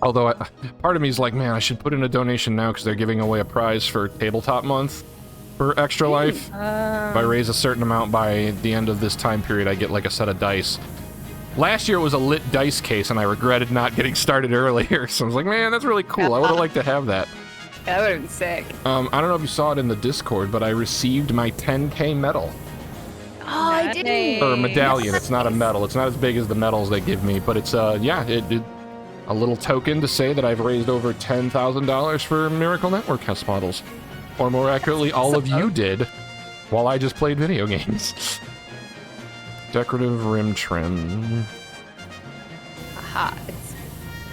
Although, part of me is like, man, I should put in a donation now because they're giving away a prize for Tabletop Month for Extra Life. If I raise a certain amount by the end of this time period, I get like a set of dice. Last year it was a lit dice case, and I regretted not getting started earlier. So I was like, man, that's really cool. I would have liked to have that. That would have been sick. I don't know if you saw it in the Discord, but I received my 10K medal. Oh, I didn't. Or medallion. It's not a medal. It's not as big as the medals they give me, but it's yeah, a little token to say that I've raised over $10,000 for Miracle Network house models, or more accurately, all of you did, while I just played video games. Decorative rim trim. Aha! It's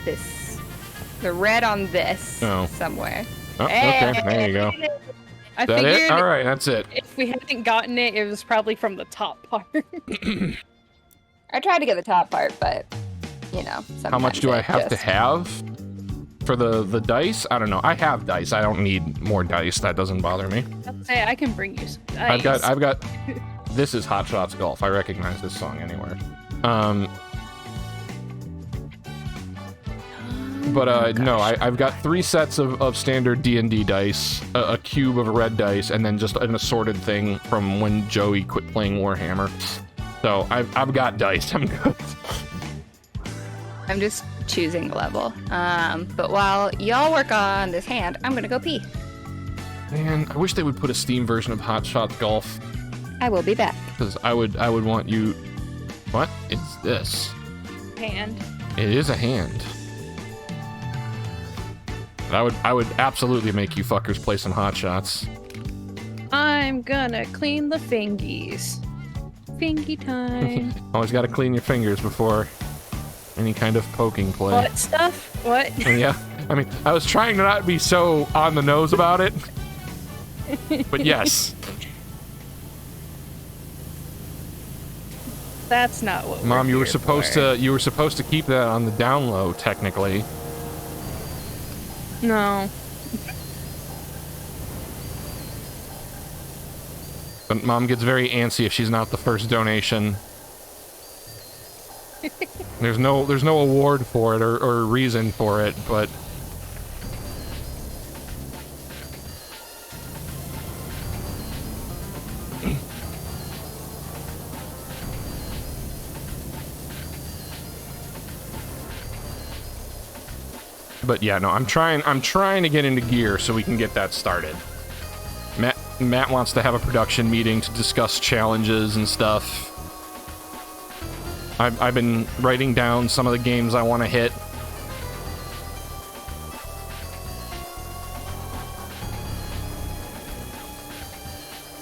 this. The red on this somewhere. Oh, okay, there you go. I Is that figured it? All right, that's it. if we hadn't gotten it, it was probably from the top part. I tried to get the top part, but you know. How much sometimes do I it have to just- have for the dice? I don't know. I have dice. I don't need more dice. That doesn't bother me. Hey, I can bring you some dice. I've got. This is Hot Shots Golf. I recognize this song anywhere. But no, I've got 3 sets of standard D&D dice, a cube of red dice, and then just an assorted thing from when Joey quit playing Warhammer. So I've got dice. I'm good. I'm just choosing a level. But while y'all work on this hand, I'm gonna go pee. Man, I wish they would put a Steam version of Hot Shots Golf, I will be back. because I would want you. What is this? Hand. It is a hand. I would absolutely make you fuckers play some Hot Shots. I'm gonna clean the fingies. Fingy time. Always got to clean your fingers before any kind of poking play. What stuff? What? Yeah, I mean, I was trying to not be so on the nose about it, but yes. That's not what. Mom, we're you were here supposed for. to keep that on the down low, technically. No. But Mom gets very antsy if she's not the first donation. There's no award for it or reason for it, but yeah, no, I'm trying to get into gear so we can get that started. Matt wants to have a production meeting to discuss challenges and stuff. I've been writing down some of the games I want to hit.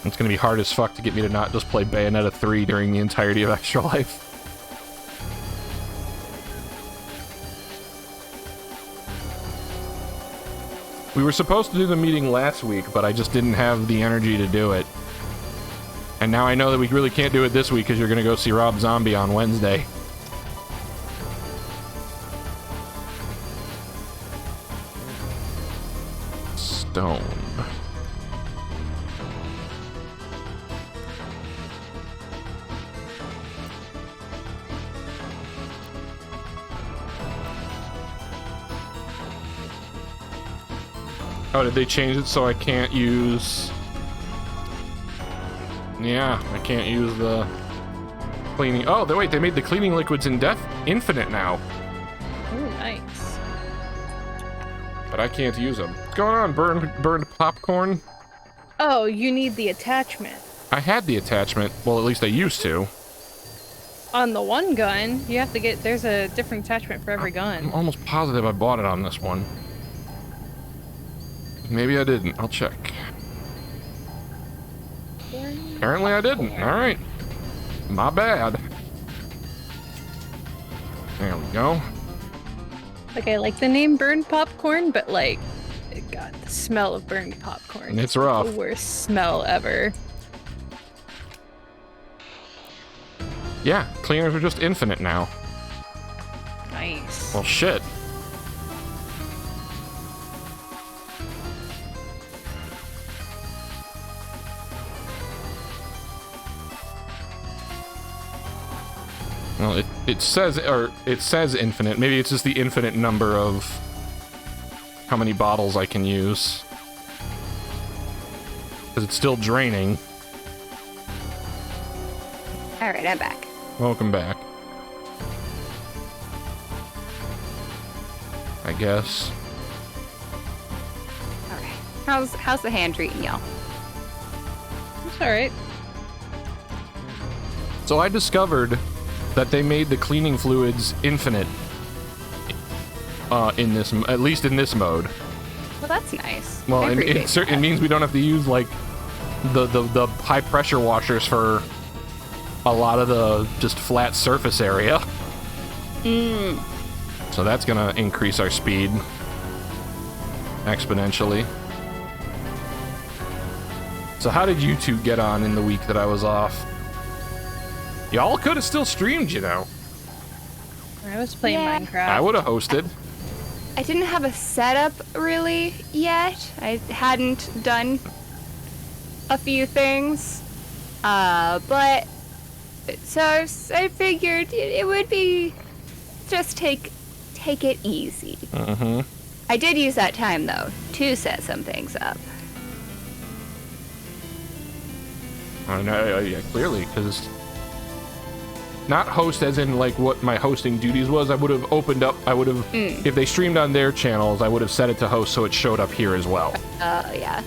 It's gonna be hard as fuck to get me to not just play Bayonetta 3 during the entirety of Extra Life. We were supposed to do the meeting last week, but I just didn't have the energy to do it. And now I know that we really can't do it this week because you're gonna go see Rob Zombie on Wednesday. Stone. Oh, did they change it so I can't use... Yeah, I can't use the cleaning... Oh, wait, they made the cleaning liquids infinite now. Oh, nice. but I can't use them. What's going on, burned popcorn? Oh, you need the attachment. I had the attachment. Well, at least I used to. On the one gun, you have to get... There's a different attachment for every I'm gun. almost positive I bought it on this one. Maybe I didn't. I'll check. Apparently I didn't. Alright. My bad. There we go. Like, I like the name burned popcorn, but like, God, the smell of burned popcorn. It's rough. The worst smell ever. Yeah, cleaners are just infinite now. Nice. Well, shit. Well, it says infinite. Maybe it's just the infinite number of how many bottles I can use. Because it's still draining. Alright, I'm back. Welcome back. I guess. Alright. How's the hand treating y'all? It's alright. So I discovered that they made the cleaning fluids infinite in this, at least in this mode. Well, that's nice. Well, I appreciate it that. means we don't have to use like the high pressure washers for a lot of the just flat surface area. So that's gonna increase our speed exponentially. So how did you two get on in the week that I was off? Y'all could have still streamed, you know. I was playing Yeah. Minecraft. I would have hosted. I didn't have a setup really yet. I hadn't done a few things. But so I figured it would be just take it easy. Mm-hmm. I did use that time though to set some things up. I know, yeah, clearly, because not host as in like what my hosting duties was. I would have opened up. I would have, if they streamed on their channels, I would have set it to host so it showed up here as well. Yeah.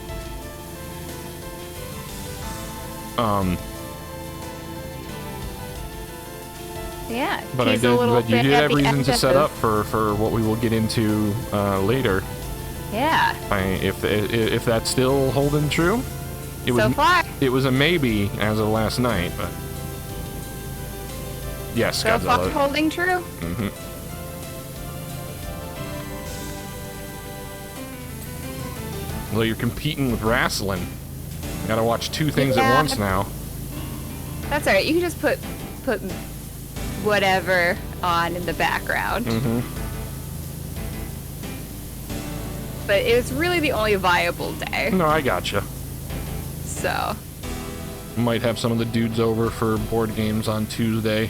Yeah. But I tease a did. little But you bit did at have the reason end to of set the- up for what we will get into later. Yeah. If that's still holding true, it was So far. it was a maybe as of last night, but yes, So far Godzilla. holding true. Mm-hmm. Well, you're competing with wrestling. You gotta watch two things at Yeah. once now. That's alright. You can just put whatever on in the background. Mm-hmm. But it was really the only viable day. No, I gotcha. So. Might have some of the dudes over for board games on Tuesday.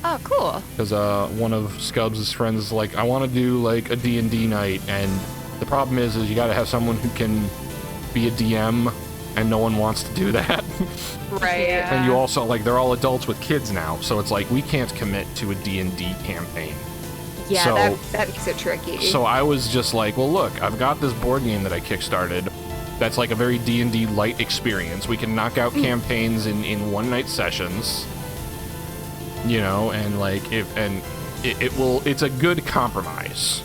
Oh, cool. Because one of Scubs' friends is like, I want to do like a D&D night, and the problem is you got to have someone who can be a DM, and no one wants to do that. Right. And you also, like, they're all adults with kids now, so it's like, we can't commit to a D&D campaign. Yeah, So- that makes it tricky. So I was just like, well, look, I've got this board game that I kickstarted that's like a very D&D light experience. We can knock out campaigns in one-night sessions, you know, and like, it's a good compromise.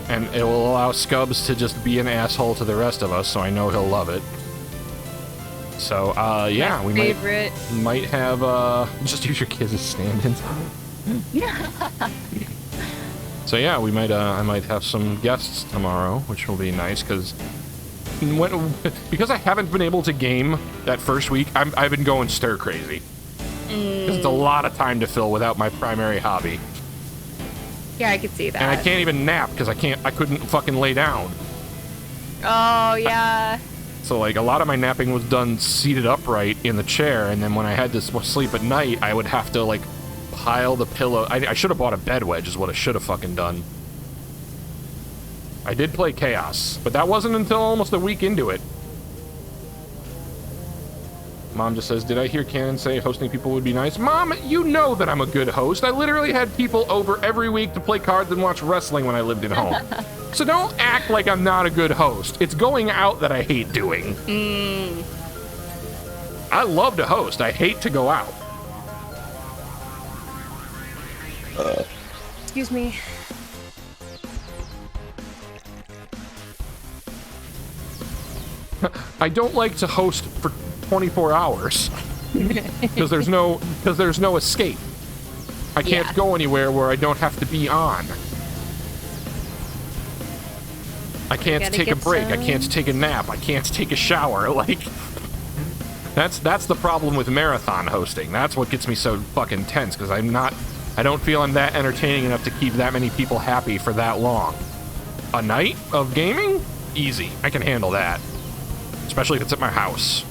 And it will allow Scubs to just be an asshole to the rest of us, so I know he'll love it. So, yeah, we Favorite. might have, just use your kids as stand-ins. So yeah, we might, I might have some guests tomorrow, which will be nice, because I haven't been able to game that first week, I've been going stir crazy. Because it's a lot of time to fill without my primary hobby. Yeah, I could see that. And I can't even nap, because I couldn't fucking lay down. Oh, yeah. So, like, a lot of my napping was done seated upright in the chair, and then when I had to sleep at night, I would have to, like, pile the pillow. I should have bought a bed wedge, is what I should have fucking done. I did play Chaos, but that wasn't until almost a week into it. Mom just says, did I hear Cannon say hosting people would be nice? Mom, you know that I'm a good host. I literally had people over every week to play cards and watch wrestling when I lived at home. So don't act like I'm not a good host. It's going out that I hate doing. I love to host. I hate to go out. Excuse me. I don't like to host for 24 hours because there's no escape. I can't go anywhere where I don't have to be on. I can't take a break. I can't take a nap. I can't take a shower. Like, that's the problem with marathon hosting. That's what gets me so fucking tense, because I don't feel I'm that entertaining enough to keep that many people happy for that long. A night of gaming? Easy. I can handle that. Especially if it's at my house.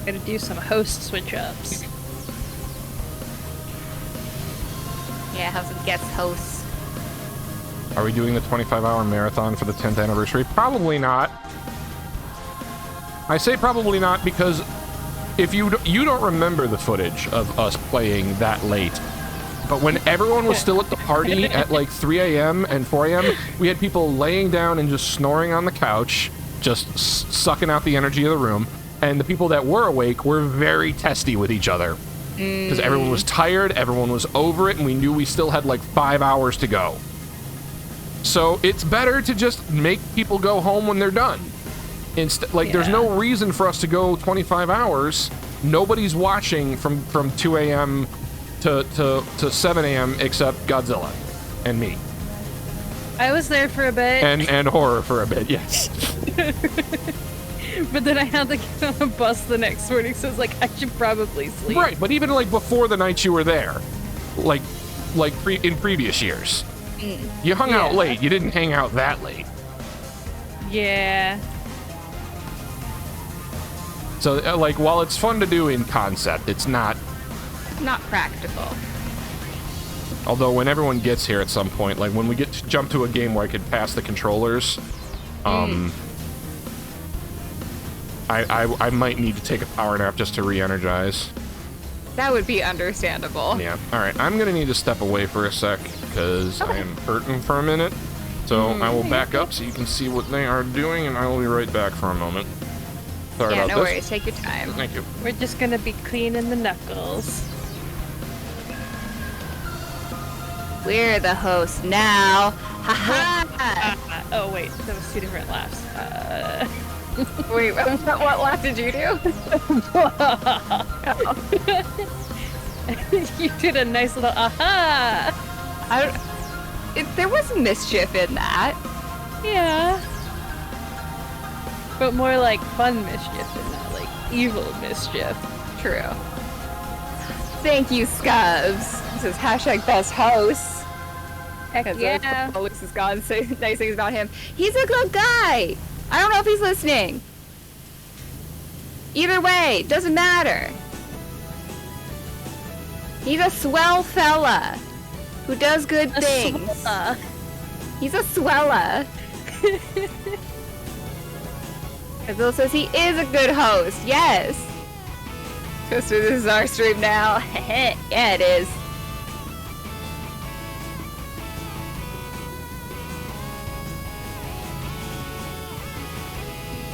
Gotta do some host switch-ups. Yeah, have some guest hosts. Are we doing the 25-hour marathon for the 10th anniversary? Probably not. I say probably not because if you don't remember the footage of us playing that late, but when everyone was still at the party at like 3 a.m. and 4 a.m., we had people laying down and just snoring on the couch, just sucking out the energy of the room, and the people that were awake were very testy with each other. Because everyone was tired, everyone was over it, and we knew we still had like 5 hours to go. So it's better to just make people go home when they're done. There's no reason for us to go 25 hours. Nobody's watching from 2 a.m. to 7 a.m. except Godzilla and me. I was there for a bit. And horror for a bit, yes. But then I had to get on a bus the next morning, so it's like, I should probably sleep. Right, but even like before the night you were there, in previous years, you hung out late. You didn't hang out that late. Yeah. So, while it's fun to do in concept, it's not practical. Although when everyone gets here at some point, like when we jump to a game where I could pass the controllers, I might need to take a power nap just to re-energize. That would be understandable. Yeah. All right. I'm gonna need to step away for a sec because I am hurting for a minute. So I will back up so you can see what they are doing, and I will be right back for a moment. Sorry about no this. worries. Take your time. Thank you. We're just gonna be cleaning the knuckles. We're the host now. Ha Oh wait, that was two different laughs. Wait, what laugh did you do? You did a nice little aha! There was mischief in that. Yeah. But more like fun mischief and not like evil mischief. True. Thank you, Scubs. This is hashtag best host. Heck yeah. Luis has gone say nice things about him. He's a good guy. I don't know if he's listening. Either way, doesn't matter. He's a swell fella who does good things. Swella. He's a swella. Bill says he is a good host. Yes. Toaster, this is our stream now. Yeah, it is.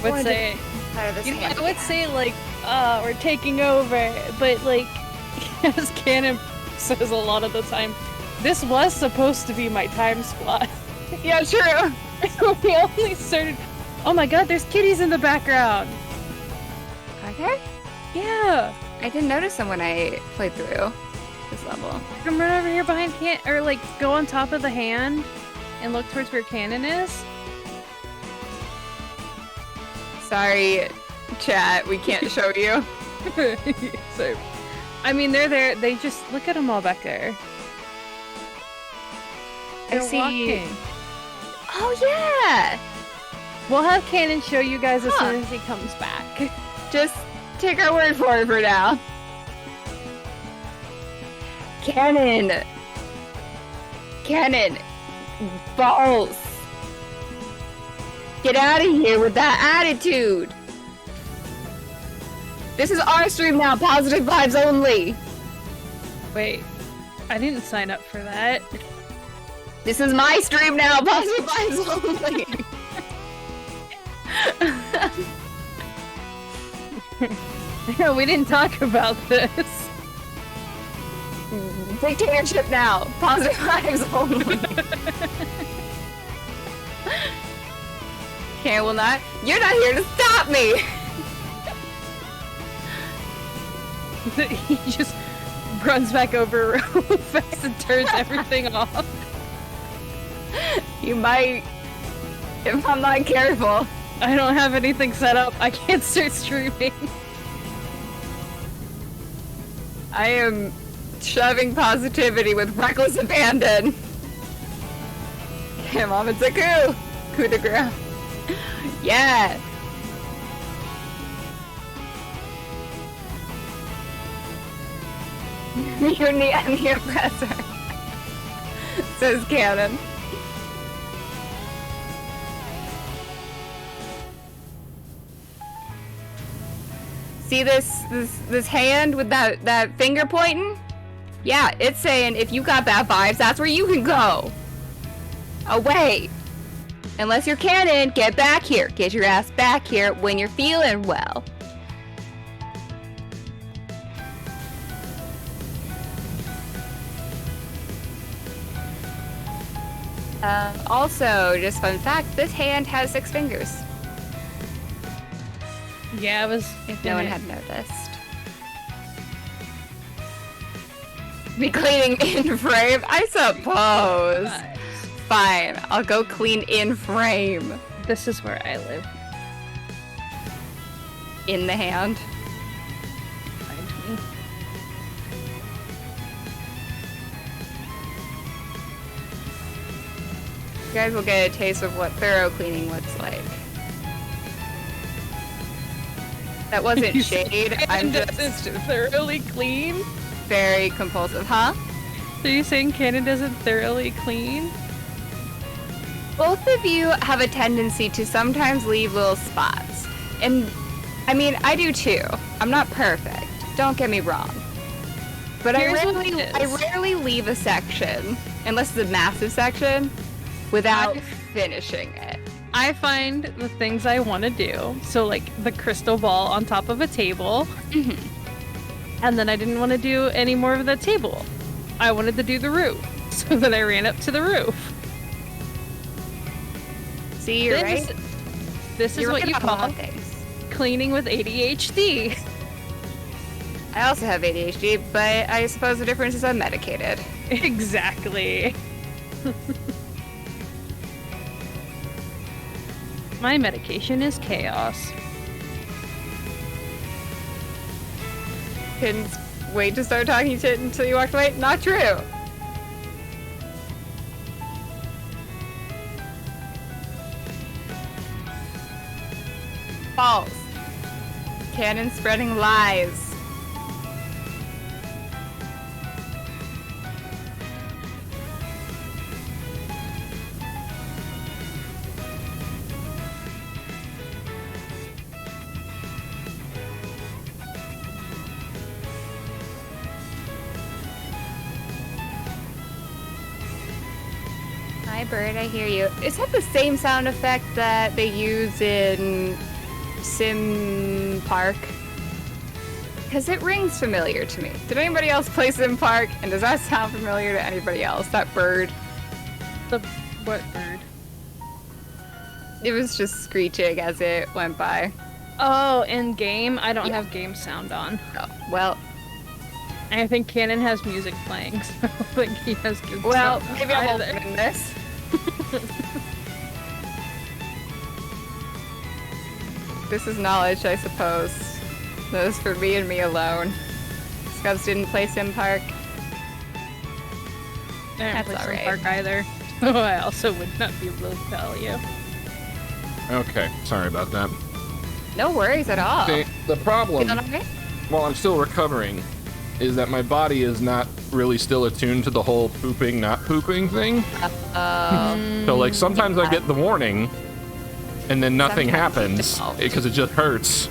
I would say like, we're taking over, but like, as Canon says a lot of the time, this was supposed to be my time slot. Yeah, true. We only started. Oh my god, there's kitties in the background. Are there? Yeah. I didn't notice them when I played through this level. Come right over here behind or like go on top of the hand and look towards where Canon is. Sorry, chat, we can't show you. So, I mean, they're there. They just look at them all back there. They're I see. Walking. Oh yeah. We'll have Canon show you guys as soon as he comes back. Just take our word for it for now. Canon, balls. Get out of here with that attitude. This is our stream now. Positive vibes only. Wait, I didn't sign up for that. This is my stream now. Positive vibes only. We didn't talk about this. Dictatorship now. Positive vibes only. Okay, well not. You're not here to stop me. He just runs back over real fast and turns everything off. You might, if I'm not careful. I don't have anything set up. I can't start streaming. I am shoving positivity with reckless abandon. Okay, Mom, it's a coup. Coup de grace. Yeah. Mutiny and the oppressor. Says Cannon. See this hand with that finger pointing? Yeah, it's saying if you got bad vibes, that's where you can go. Away. Unless you're Cannon, get back here. Get your ass back here when you're feeling well. Also, just fun fact, this hand has 6 fingers. Yeah, I was. If no one had noticed. Be cleaning in frame? I suppose. Fine, I'll go clean in frame. This is where I live. In the hand. Find me. You guys will get a taste of what thorough cleaning looks like. That wasn't shade, I'm just thoroughly clean. very compulsive, huh? So you're saying Cannon doesn't thoroughly clean? Both of you have a tendency to sometimes leave little spots. And, I mean, I do too. I'm not perfect. Don't get me wrong. But I rarely leave a section, unless it's a massive section, without finishing it. I find the things I want to do. So, like, the crystal ball on top of a table. Mm-hmm. And then I didn't want to do any more of the table. I wanted to do the roof. So then I ran up to the roof. See, you're right. This is what you call things. Cleaning with ADHD. I also have ADHD, but I suppose the difference is I'm medicated. Exactly. My medication is chaos. Couldn't wait to start talking shit until you walked away? Not true. False. Cannon spreading lies. Hi, bird, I hear you. Is that the same sound effect that they use in Sim Park? Because it rings familiar to me. Did anybody else play Sim Park? And does that sound familiar to anybody else? That bird? What bird? It was just screeching as it went by. Oh, in game? I don't have game sound on. Oh, well. I think Cannon has music playing, so I don't think he has good Well, sound maybe I'll either. open this. This is knowledge, I suppose. That was for me and me alone. Scubs didn't play Sim Park. I didn't That's play Sim alright. Park either. So I also would not be able to tell you. Okay, sorry about that. No worries at all. See, the problem, Feeling okay? while I'm still recovering, is that my body is not really still attuned to the whole pooping, not pooping thing. So, like, sometimes I get the warning, and then nothing happens, because it just hurts.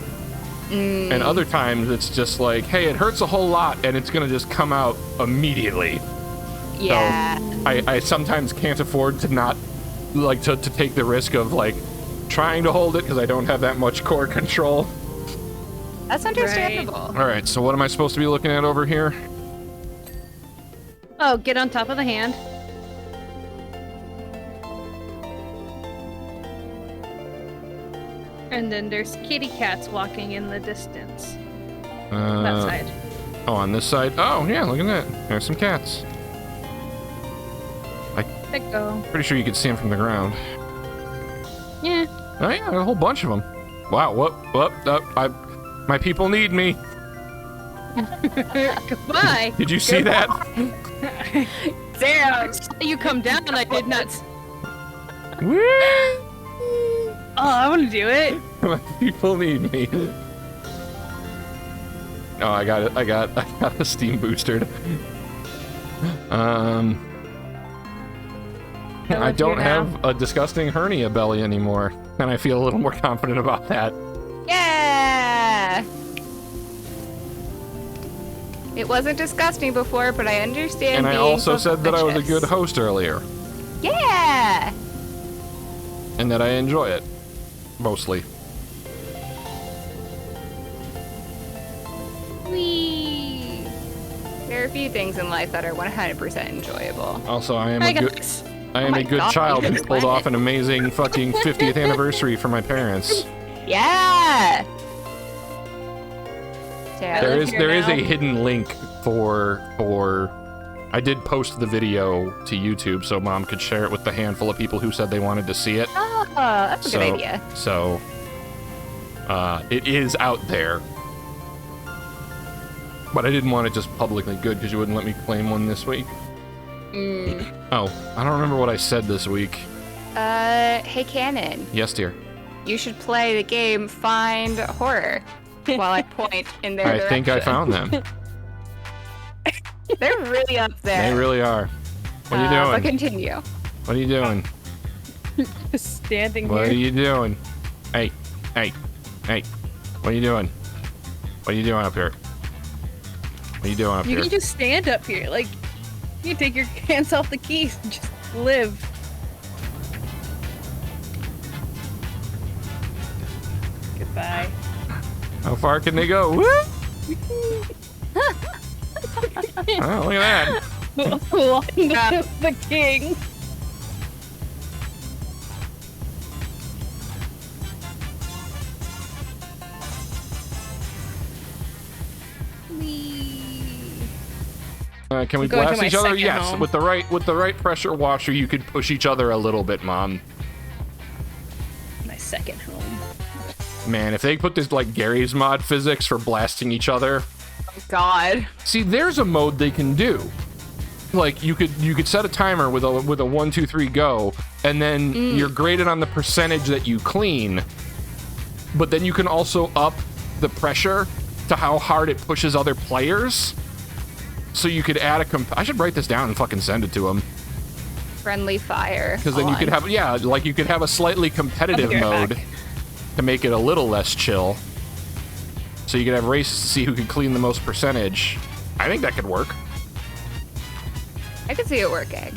And other times, it's just like, hey, it hurts a whole lot, and it's gonna just come out immediately. Yeah. I sometimes can't afford to not, like, to take the risk of, like, trying to hold it because I don't have that much core control. That's understandable. Alright, so what am I supposed to be looking at over here? Oh, get on top of the hand. And then there's kitty cats walking in the distance. That side. Oh, on this side? Oh, yeah, look at that. There's some cats. There you go. Pretty sure you can see them from the ground. Yeah. Oh, yeah, a whole bunch of them. Wow, my people need me. Goodbye. Did you see that? Damn. You come down and I did not. Woo! Oh, I want to do it. My people need me. Oh, I got it. I got a steam boosted. I don't have a disgusting hernia belly anymore, and I feel a little more confident about that. Yeah! It wasn't disgusting before, but I understand. And I being also said that I was a good suspicious. host earlier, Yeah! and that I enjoy it, mostly. Whee! There are a few things in life that are 100% enjoyable. Also, I am Hi, a good. guys. I am my a good God, child you who just pulled went. off an amazing fucking 50th anniversary for my parents. Yeah! There is here a now. hidden link for I did post the video to YouTube so Mom could share it with the handful of people who said they wanted to see it. Oh, that's a good idea. So it is out there. But I didn't want it just publicly good because you wouldn't let me claim one this week. Oh, I don't remember what I said this week. Hey Cannon, Yes, dear. you should play the game Find Horror while I point in their I direction. think I found them. They're really up there. They really are. What are you But doing? continue. What are you doing? Just standing What are here. you doing? Hey, hey, hey. What are you doing? What are you doing up here? What are you doing up You here? can just stand up here. Like, you take your hands off the keys and just live. Goodbye. How far can they go? Woo! Oh, look at that. The king. Can we Going to blast my each other? second Yes. home. With the right pressure washer, you could push each other a little bit, Mom. My second home. Man, if they put this like Gary's mod physics for blasting each other, God. see, there's a mode they can do. Like you could set a timer with a 1, 2, 3 go, and then you're graded on the percentage that you clean. But then you can also up the pressure to how hard it pushes other players. So you could add I should write this down and fucking send it to them. Friendly fire. Because then you could have, yeah, like you could have a slightly competitive I'll be right mode back. to make it a little less chill. So you could have races to see who can clean the most percentage. I think that could work. I could see it working.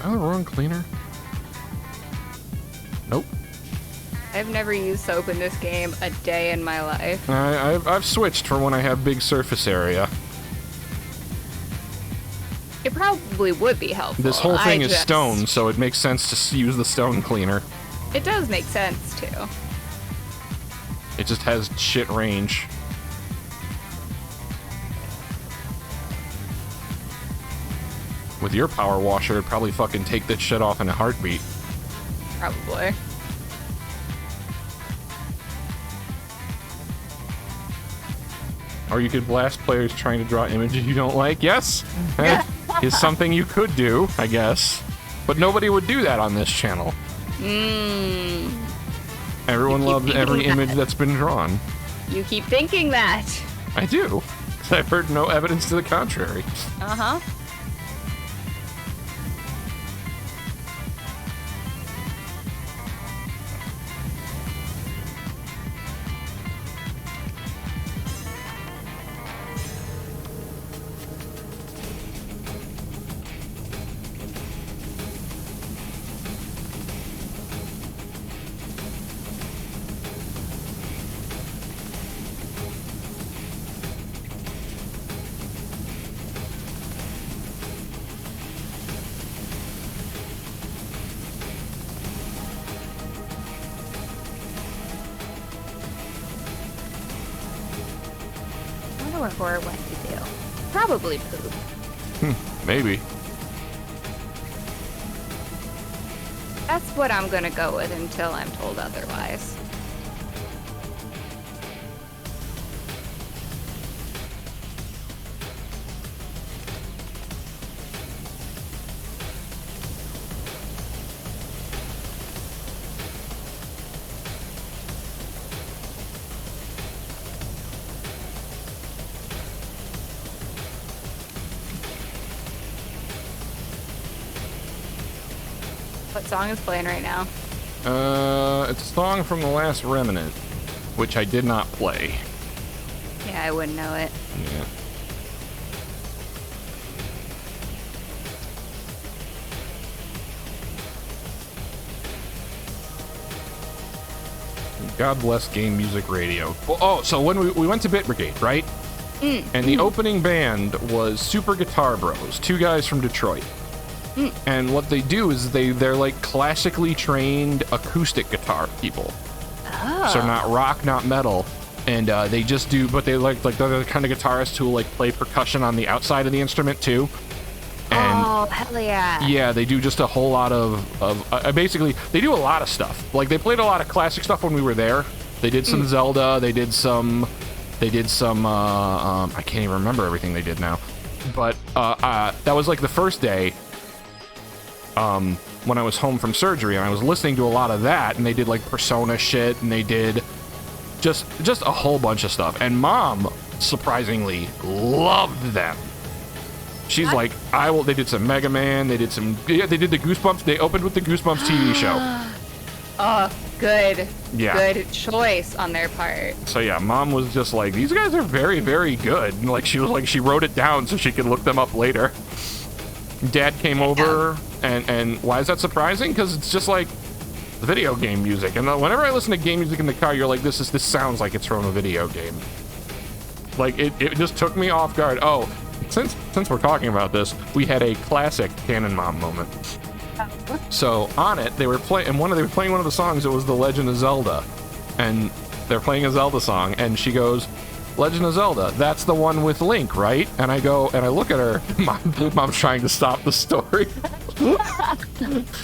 Oh, the wrong cleaner. Nope. I've never used soap in this game a day in my life. I've switched for when I have big surface area. It probably would be helpful. This whole thing is just- stone, so it makes sense to use the stone cleaner. It does make sense too. It just has shit range. With your power washer, it'd probably fucking take that shit off in a heartbeat. Probably. Or you could blast players trying to draw images you don't like. Yes, that is something you could do, I guess. But nobody would do that on this channel. Everyone You keep loves thinking every that. image that's been drawn. You keep thinking that. I do. I've heard no evidence to the contrary. Uh-huh. what horror Wendy do? Probably poop. Maybe. That's what I'm gonna go with until I'm told otherwise. What song is playing right now? It's a song from The Last Remnant, which I did not play. Yeah, I wouldn't know it. Yeah. God bless game music radio. Well, oh, so when we went to Bit Brigade, right? And the opening band was Super Guitar Bros, two guys from Detroit. And what they do is they're like classically trained acoustic guitar people. Oh. So not rock, not metal. And they just do, but they like they're the kind of guitarists who like play percussion on the outside of the instrument too. And oh, hell yeah. yeah, they do just a whole lot of basically, they do a lot of stuff. Like, they played a lot of classic stuff when we were there. They did some Zelda, they did some, I can't even remember everything they did now. But that was like the first day when I was home from surgery, and I was listening to a lot of that, and they did like Persona shit, and they did just a whole bunch of stuff. And Mom, surprisingly, loved them. She's like, they did some Mega Man, they did the Goosebumps, they opened with the Goosebumps TV show. Oh, good. Yeah. Good choice on their part. So yeah, Mom was just like, these guys are very, very good. And like, she was like, she wrote it down so she could look them up later. Dad came over, and why is that surprising? Because it's just like video game music. And whenever I listen to game music in the car, you're like, this sounds like it's from a video game. Like, it just took me off guard. Oh, since we're talking about this, we had a classic Canon Mom moment. So on it, they were playing one of the songs. It was The Legend of Zelda, and they're playing a Zelda song, and she goes, "Legend of Zelda, that's the one with Link, right?" And I go, and I look at her. Mom's trying to stop the story.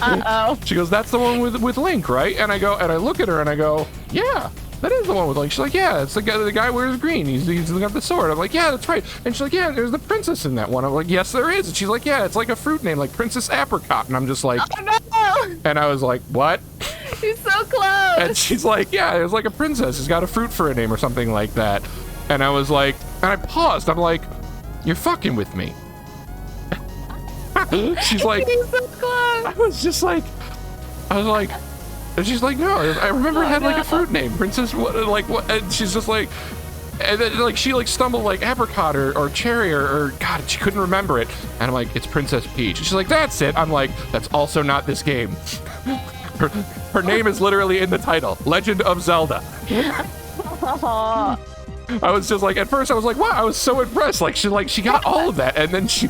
Uh-oh. She goes, "That's the one with Link, right?" And I go, and I look at her, and I go, "Yeah, that is the one with Link." She's like, "Yeah, it's the guy wears green. He's got the sword." I'm like, "Yeah, that's right." And she's like, "Yeah, there's the princess in that one." I'm like, "Yes, there is." And she's like, "Yeah, it's like a fruit name, like Princess Apricot." And I'm just like, Oh, no! and I was like, "What?" She's so close! And she's like, "Yeah, there's like a princess. She's got a fruit for a name or something like that." And I was like, and I paused. I'm like, "You're fucking with me." She's like, She's so close! I was like, and she's like, "No, I remember it had like a fruit name, Princess what?" And she's just like, and then like she like stumbled like apricot or cherry or God, she couldn't remember it. And I'm like, "It's Princess Peach." And she's like, "That's it." I'm like, "That's also not this game." Her name is literally in the title, Legend of Zelda. I was just like, at first I was like, wow, I was so impressed. Like she got all of that, and then she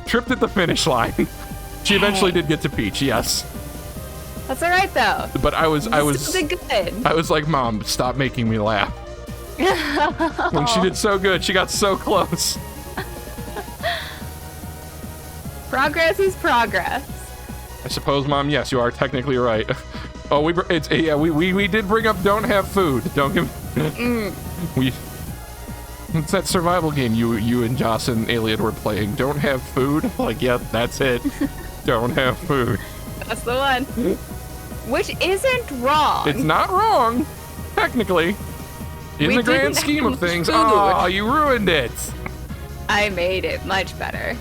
tripped at the finish line. She eventually did get to Peach, yes. That's alright, though. But I was Good. I was like, "Mom, stop making me laugh." When she did so good, she got so close. Progress is progress. I suppose, Mom, yes, you are technically right. Oh, we did bring up don't have food. Don't give it's that survival game you and Joss and Alien were playing. Don't have food? Like, yeah, that's it. Don't have food. That's the one. Which isn't wrong. It's not wrong, technically. In We the grand didn't scheme of have things. food. Oh, you ruined it. I made it much better.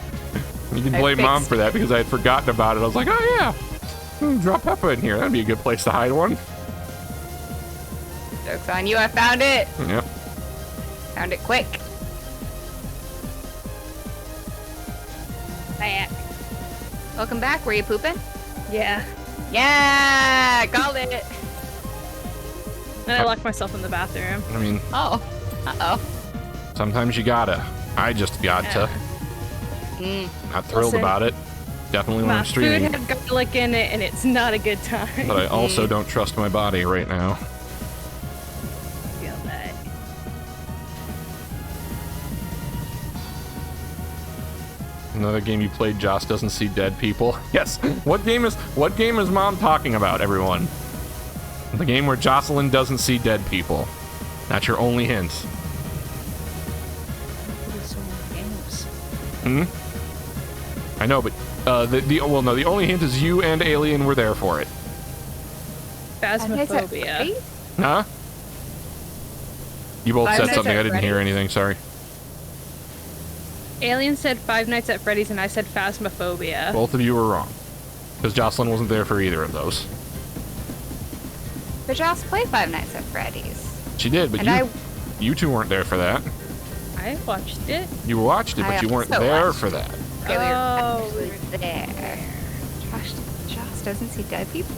You can I blame Mom fixed for that because I had forgotten about it. I was like, "Oh yeah, drop Peppa in here. That'd be a good place to hide one." Joke's on you, I found it. Yep. Found it quick. Back. Welcome back. Were you pooping? Yeah. Yeah, called it. Then I locked myself in the bathroom. I mean, Oh. Uh-oh. sometimes you gotta. I just got to. Not thrilled Listen, about it. Definitely when My I'm food streaming. had garlic in it, and it's not a good time. But I also don't trust my body right now. Feel that. another game you played, Joss doesn't see dead people. Yes. What game is Mom talking about, everyone? The game where Jocelyn doesn't see dead people. That's your only hint. I know, but the only hint is you and Alien were there for it. Phasmophobia. Huh? You both Five said Nights something. at I didn't hear Freddy's? anything. Sorry. Alien said Five Nights at Freddy's, and I said Phasmophobia. Both of you were wrong. Because Jocelyn wasn't there for either of those. But Joss played Five Nights at Freddy's. She did, but And you two weren't there for that. I watched it. You watched it, but you weren't also there watched for that. Okay, Oh, we were there. Joss doesn't see dead people?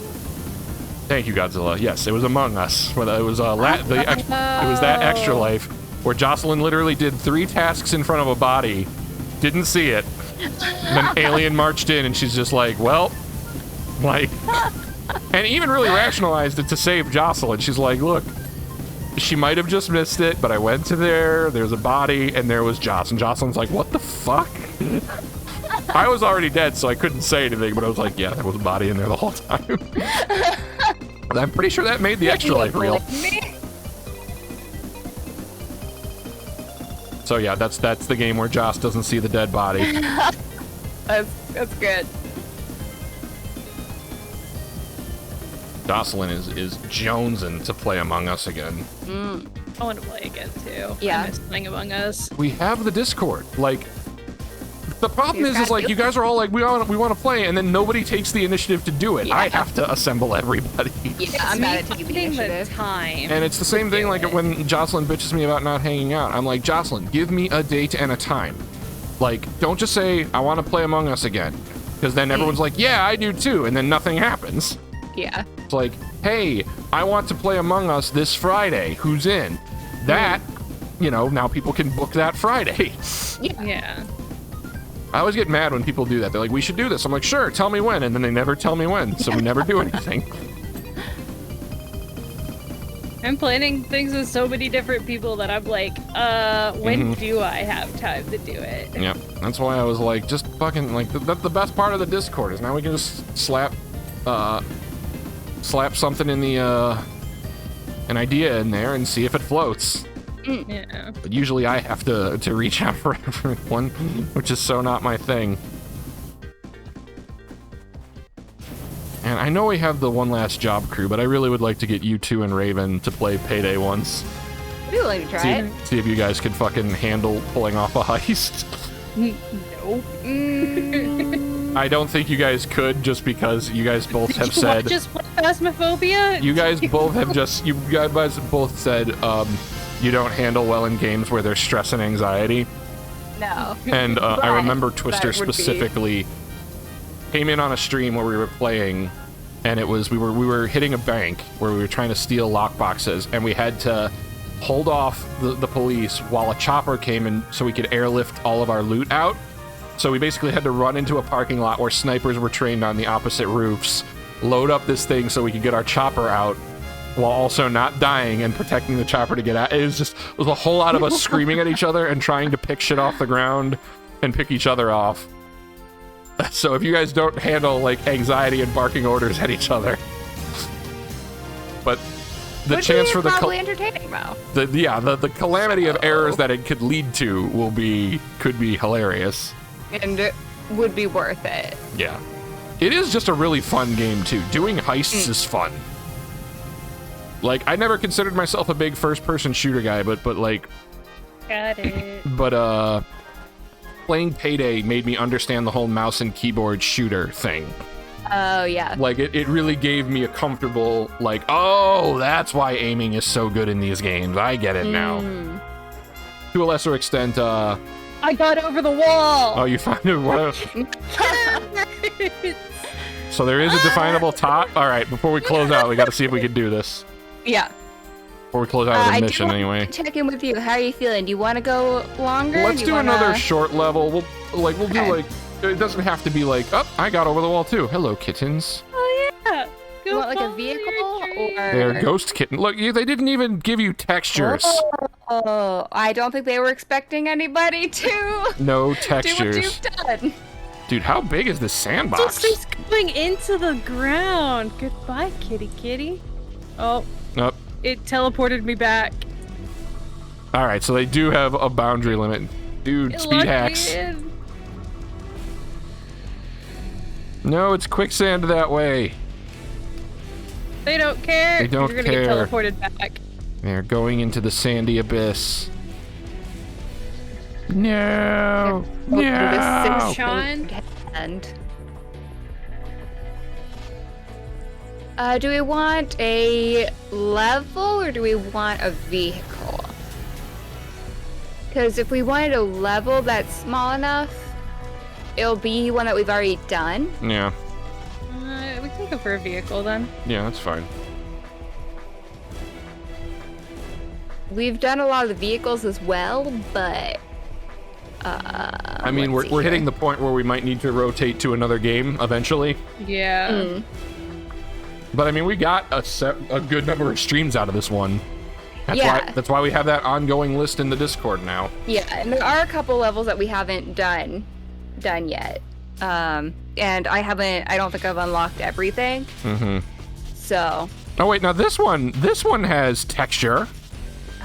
Thank you, Godzilla. Yes, it was Among Us. It was it was that extra life where Jocelyn literally did 3 tasks in front of a body, didn't see it. Then Alien marched in, and she's just like, well, like, and even really rationalized it to save Jocelyn. She's like, look, she might have just missed it, but I went to there's a body, and there was Joss. And Jocelyn's like, what the fuck? I was already dead, so I couldn't say anything, but I was like, yeah, there was a body in there the whole time. I'm pretty sure that made the extra life real. So yeah, that's the game where Joss doesn't see the dead body. That's good. Jocelyn is jonesing to play Among Us again. I want to play again too. Yeah. I miss playing Among Us. We have the Discord. Like, the problem is like you guys are all like, we want to play, and then nobody takes the initiative to do it. Yeah. I have to assemble everybody. Yeah, I'm bad at taking the Finding initiative. time. And it's the same thing do like it. when Jocelyn bitches me about not hanging out. I'm like, Jocelyn, give me a date and a time. Like, don't just say, I want to play Among Us again. Because then everyone's like, yeah, I do too. And then nothing happens. Yeah. It's like, hey, I want to play Among Us this Friday. Who's in? That, now people can book that Friday. Yeah. I always get mad when people do that. They're like, we should do this. I'm like, sure, tell me when. And then they never tell me when. So we never do anything. I'm planning things with so many different people that I'm like, when do I have time to do it? Yeah, that's why I was like, just fucking, like, that's the best part of the Discord is now we can just slap something in the, an idea in there and see if it floats. Yeah. But usually I have to reach out for everyone, which is so not my thing. And I know we have the one last job crew, but I really would like to get you two and Raven to play Payday once. I'd be willing to try it. See if you guys can fucking handle pulling off a heist. Nope. I don't think you guys could, just because you guys both have said. Just play Phasmophobia? You guys both have just. You guys both said you don't handle well in games where there's stress and anxiety. No. And I remember Twister that would be- specifically came in on a stream where we were playing, and it was we were hitting a bank where we were trying to steal lockboxes, and we had to hold off the police while a chopper came in so we could airlift all of our loot out. So we basically had to run into a parking lot where snipers were trained on the opposite roofs, load up this thing so we could get our chopper out while also not dying and protecting the chopper to get out. It was a whole lot of us screaming at each other and trying to pick shit off the ground and pick each other off. So if you guys don't handle like anxiety and barking orders at each other, but the chance for the probably entertaining though. the calamity of errors that it could lead to could be hilarious. And it would be worth it. Yeah, it is just a really fun game too. Doing heists is fun. Like, I never considered myself a big first-person shooter guy, but like, Got it. but playing Payday made me understand the whole mouse and keyboard shooter thing. Oh yeah. Like, it really gave me a comfortable, like, oh, that's why aiming is so good in these games. I get it now. To a lesser extent, I got over the wall! oh, you find it? So there is a definable top. All right, before we close out, we got to see if we can do this. Yeah. Before we close out of the I do mission, want anyway. to check in with you. How are you feeling? Do you want to go longer? Let's do wanna... another short level. We'll do Okay. like, it doesn't have to be like, oh, I got over the wall too. Hello, kittens. Oh yeah! Go want like a vehicle or? They're ghost kitten. Look, they didn't even give you textures. Oh, I don't think they were expecting anybody to No do textures. what you've done. Dude, how big is this sandbox? This thing's going into the ground. Goodbye, kitty kitty. Oh, Nope. it teleported me back. All right, so they do have a boundary limit. Dude, It speed locked me hacks. in. No, it's quicksand that way. They don't care. They don't You're gonna care. get teleported back. They're going into the sandy abyss. No. No. Sean? And do we want a level or do we want a vehicle? Because if we wanted a level that's small enough, it'll be one that we've already done. Yeah. We can go for a vehicle then. Yeah, that's fine. We've done a lot of the vehicles as well, but I mean, we're hitting the point where we might need to rotate to another game eventually. Yeah. But I mean, we got a good number of streams out of this one. That's why we have that ongoing list in the Discord now. Yeah, and there are a couple levels that we haven't done yet. And I don't think I've unlocked everything. Mm-hmm. So. Oh wait, now this one has texture.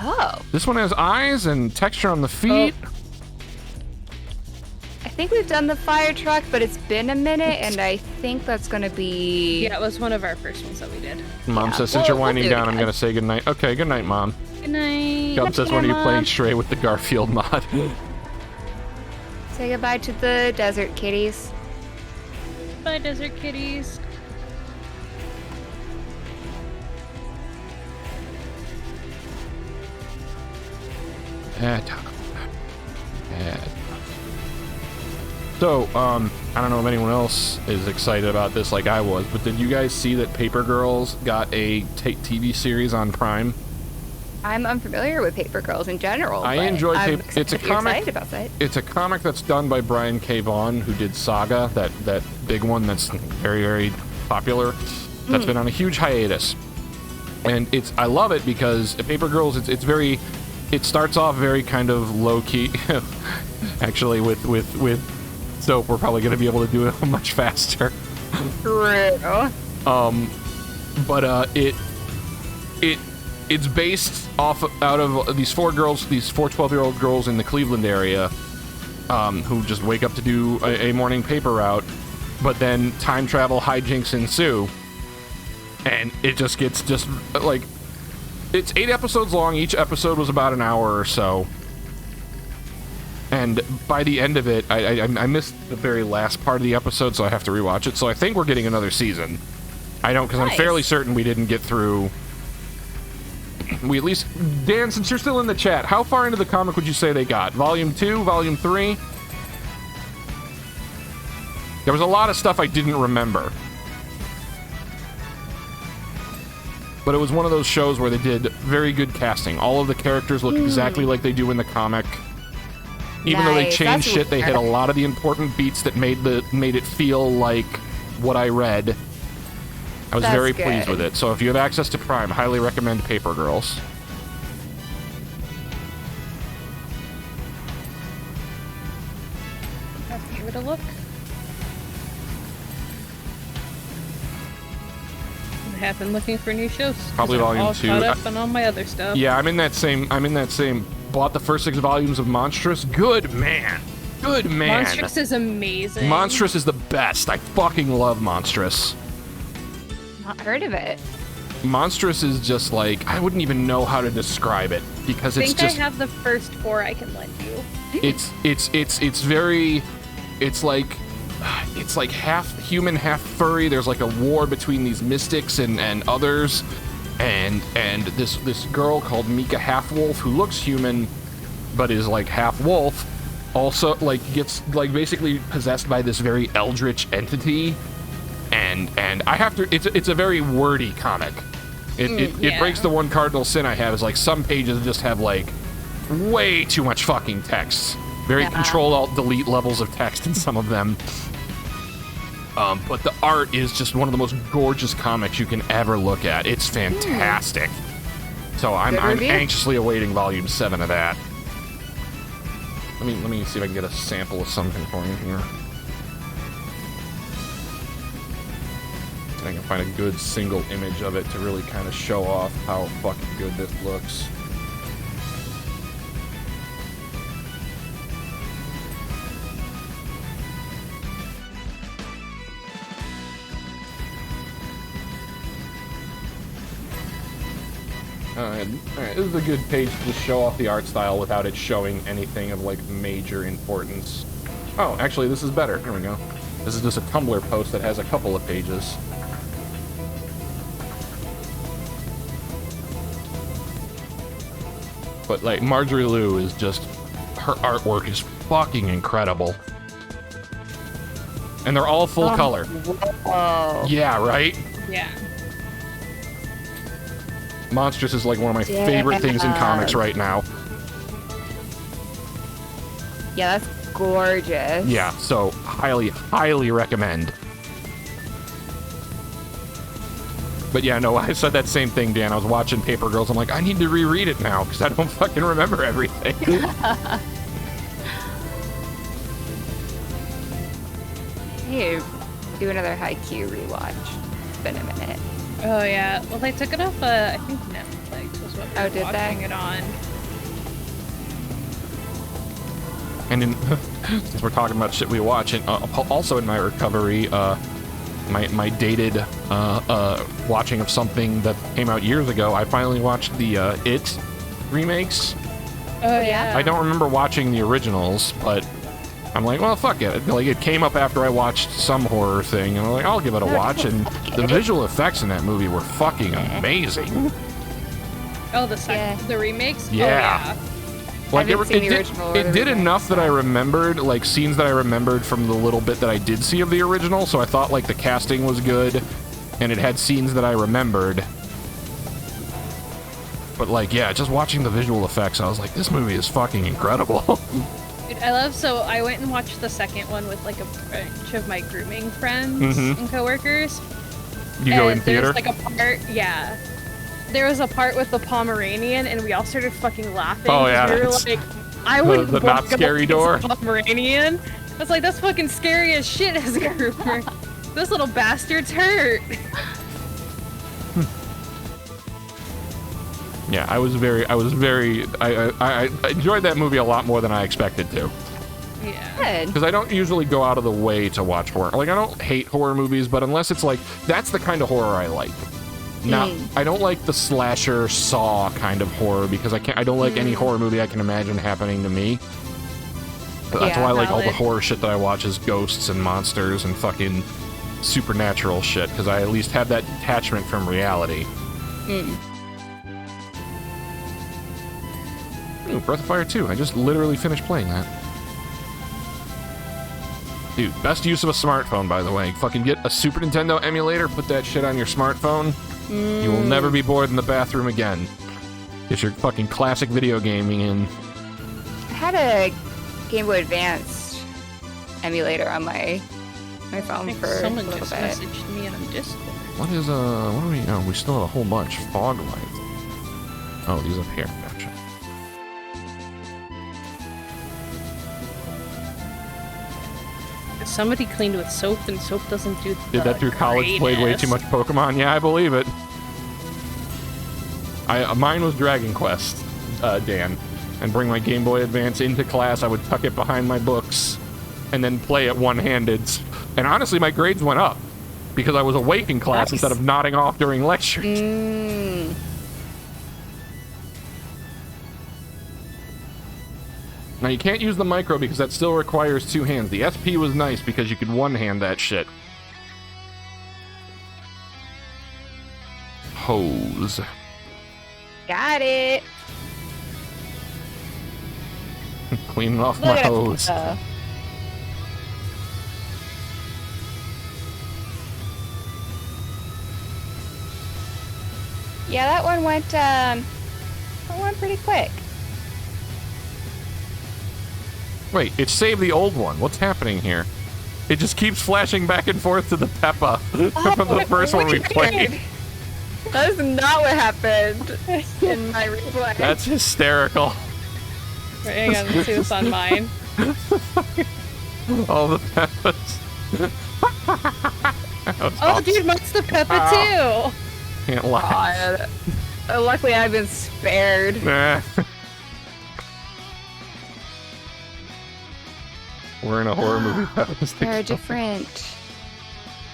Oh. This one has eyes and texture on the feet. Oh. I think we've done the fire truck, but it's been a minute, and I think that's gonna be. Yeah, it was one of our first ones that we did. Mom Yeah, says, since you're we'll winding do it down, I'm again. gonna say goodnight. Okay, good night, Mom. Good night. Gub says, when are you playing Stray with the Garfield mod? Say goodbye to the desert kitties. Bye, desert kitties. So, I don't know if anyone else is excited about this like I was, but did you guys see that Paper Girls got a TV series on Prime? I'm unfamiliar with Paper Girls in general. I but enjoy I'm Paper. It's a excited comic. about it. It's a comic that's done by Brian K. Vaughan, who did Saga, that big one that's very, very popular. That's been on a huge hiatus, and I love it because Paper Girls. It starts off very kind of low key. Actually, with soap, we're probably going to be able to do it much faster. True. But it's based out of these four 12-year-old girls in the Cleveland area, who just wake up to do a morning paper route, but then time travel hijinks ensue, and it just gets like, it's 8 episodes long. Each episode was about an hour or so. And by the end of it, I missed the very last part of the episode, so I have to rewatch it. So I think we're getting another season. I don't, because I'm fairly certain we didn't get through. We at least, Dan, since you're still in the chat, how far into the comic would you say they got? Volume 2, Volume 3? There was a lot of stuff I didn't remember. But it was one of those shows where they did very good casting. All of the characters look exactly like they do in the comic. Even though they Nice, changed that's shit, they hit a lot of the important beats that made it feel like what I read. I was That's very good. pleased with it. So if you have access to Prime, highly recommend Paper Girls. Have to give it a look. I have been looking for new shows. 'cause Probably I'm volume all 2. Caught up on all my other stuff. Yeah, I'm in that same. Bought the first 6 volumes of Monstrous. Good man. Good man. Monstrous is amazing. Monstrous is the best. I fucking love Monstrous. Not heard of it. Monstrous is just like, I wouldn't even know how to describe it because I it's think just I have the first 4 I can lend you. it's very, it's like half human, half furry. There's like a war between these mystics and others, and this girl called Mika Halfwolf, who looks human but is like half wolf, also like gets like basically possessed by this very eldritch entity, and I have to, it's a very wordy comic. It breaks the one cardinal sin I have, is like some pages just have like way too much fucking text. Very Control Alt Delete levels of text in some of them. But the art is just one of the most gorgeous comics you can ever look at. It's fantastic. So I'm anxiously awaiting volume 7 of that. Let me see if I can get a sample of something for you here. I can find a good single image of it to really kind of show off how fucking good this looks. Alright, this is a good page to just show off the art style without it showing anything of, like, major importance. Oh, actually, this is better. Here we go. This is just a Tumblr post that has a couple of pages. But, like, Marjorie Liu is just... her artwork is fucking incredible. And they're all full color. Whoa. Yeah, right? Yeah. Monstrous is like one of my favorite things in comics right now. Yeah, that's gorgeous. Yeah, so highly, highly recommend. But yeah, no, I said that same thing, Dan. I was watching Paper Girls. I'm like, I need to reread it now because I don't fucking remember everything. Hey, do another Haikyuu rewatch. It's been a minute. Oh yeah. Well, they took it off. I think Netflix was what we were did watching they? it on. And in, since we're talking about shit we watch, and also in my recovery, my dated watching of something that came out years ago, I finally watched the It remakes. Oh yeah. I don't remember watching the originals, but I'm like, well, fuck it. Like, it came up after I watched some horror thing, and I'm like, I'll give it a watch. And the visual effects in that movie were fucking amazing. Oh, the remakes. Yeah. Oh, Like It did enough that I remembered, like scenes that I remembered from the little bit that I did see of the original. So I thought like the casting was good, and it had scenes that I remembered. But like, yeah, just watching the visual effects, I was like, this movie is fucking incredible. Dude, so I went and watched the second one with like a bunch of my grooming friends and coworkers. You go in theater? There's like a part, yeah. There was a part with the Pomeranian, and we all started fucking laughing. Oh, yeah, We were it's like, I wouldn't the not walk up scary against door. a Pomeranian. I was like, that's fucking scary as shit as a groomer. Those little bastards hurt. Yeah, I enjoyed that movie a lot more than I expected to. Yeah. Good. Because I don't usually go out of the way to watch horror. Like, I don't hate horror movies, but unless it's like, that's the kind of horror I like. Not, I don't like the slasher Saw kind of horror because I don't like any horror movie I can imagine happening to me. But that's Yeah, why I like all the valid. horror shit that I watch is ghosts and monsters and fucking supernatural shit because I at least have that detachment from reality. Ooh, Breath of Fire 2. I just literally finished playing that. Dude, best use of a smartphone, by the way. Fucking get a Super Nintendo emulator, put that shit on your smartphone. You will never be bored in the bathroom again. Get your fucking classic video gaming in. I had a Game Boy Advance emulator on my I phone think for a someone little just bit. messaged me on Discord. What is, what do we, oh, we still have a whole bunch. Fog lights. Oh, these up here. Gotcha. Somebody cleaned with soap, and soap doesn't do Did that through college, played way too much Pokemon? Yeah, I believe it. Mine was Dragon Quest, Dan. And bring my Game Boy Advance into class, I would tuck it behind my books, and then play it one-handed. And honestly, my grades went up, because I was awake in class instead of nodding off during lectures. Now, you can't use the micro because that still requires two hands. The SP was nice because you could one-hand that shit. Hose. Got it. Cleaning off Look my at it. hose. Yeah, that one went pretty quick. Wait, it saved the old one. What's happening here? It just keeps flashing back and forth to the Peppa from the first one we played. That is not what happened in my replay. That's hysterical. Right, hang on, let's see this on mine. All the Peppas. Oh, awesome. dude, mine's the Peppa too. Can't lie. Luckily, I've been spared. Nah. We're in a horror movie. They're different.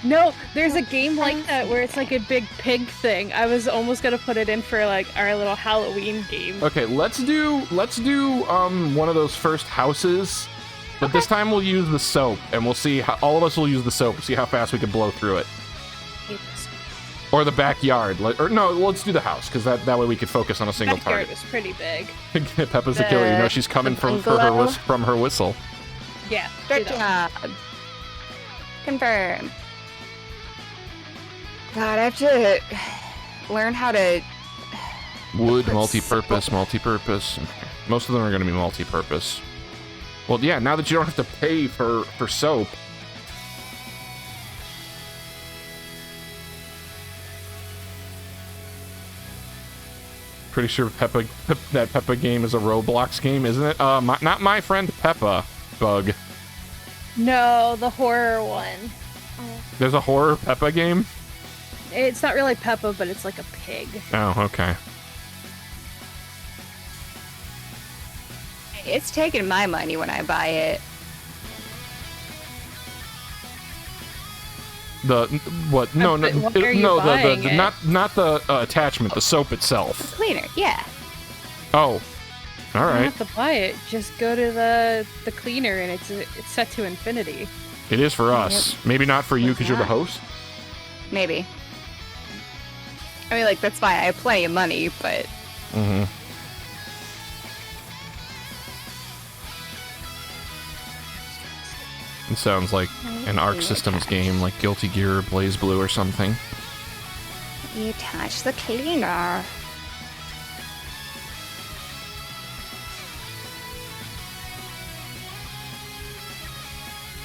No, there's a game like that where it's like a big pig thing. I was almost gonna put it in for like our little Halloween game. Okay, let's do one of those first houses, but this time we'll use the soap, and we'll see how all of us will use the soap. See how fast we can blow through it. Or the backyard, or no, let's do the house because that way we could focus on a single Backyard target. was pretty big. Peppa's the killer. You know she's coming from her whistle. Yeah. Good job. Confirm. God, I have to learn how to... Wood, multi-purpose. Most of them are going to be multi-purpose. Well, yeah, now that you don't have to pay for soap. Pretty sure that Peppa game is a Roblox game, isn't it? Not my friend Peppa Bug. No, the horror one. There's a horror Peppa game? It's not really Peppa, but it's like a pig. Oh, okay. It's taking my money when I buy it. The what? No, no, But why are you no. buying The it? not the attachment. The soap itself. Cleaner, yeah. Oh, all You don't right. have to buy it. Just go to the cleaner, and it's set to infinity. It is for us. Maybe not for you because you're the host. Maybe. I mean, like, that's fine. I have plenty of money, but... Mm-hmm. It sounds like an Arc Systems game, like Guilty Gear or Blaze Blue or something. You touch the cleaner.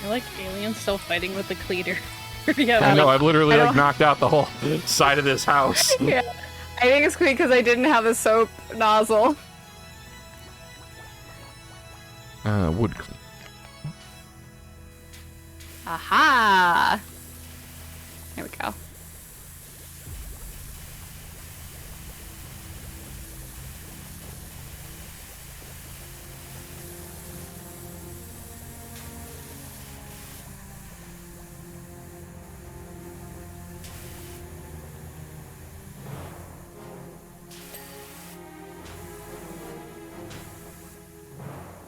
I like aliens still fighting with the cleaner. I know. I've literally I like don't- knocked out the whole side of this house. Yeah. I think it's because I didn't have the soap nozzle. Wood clean. Aha! There we go.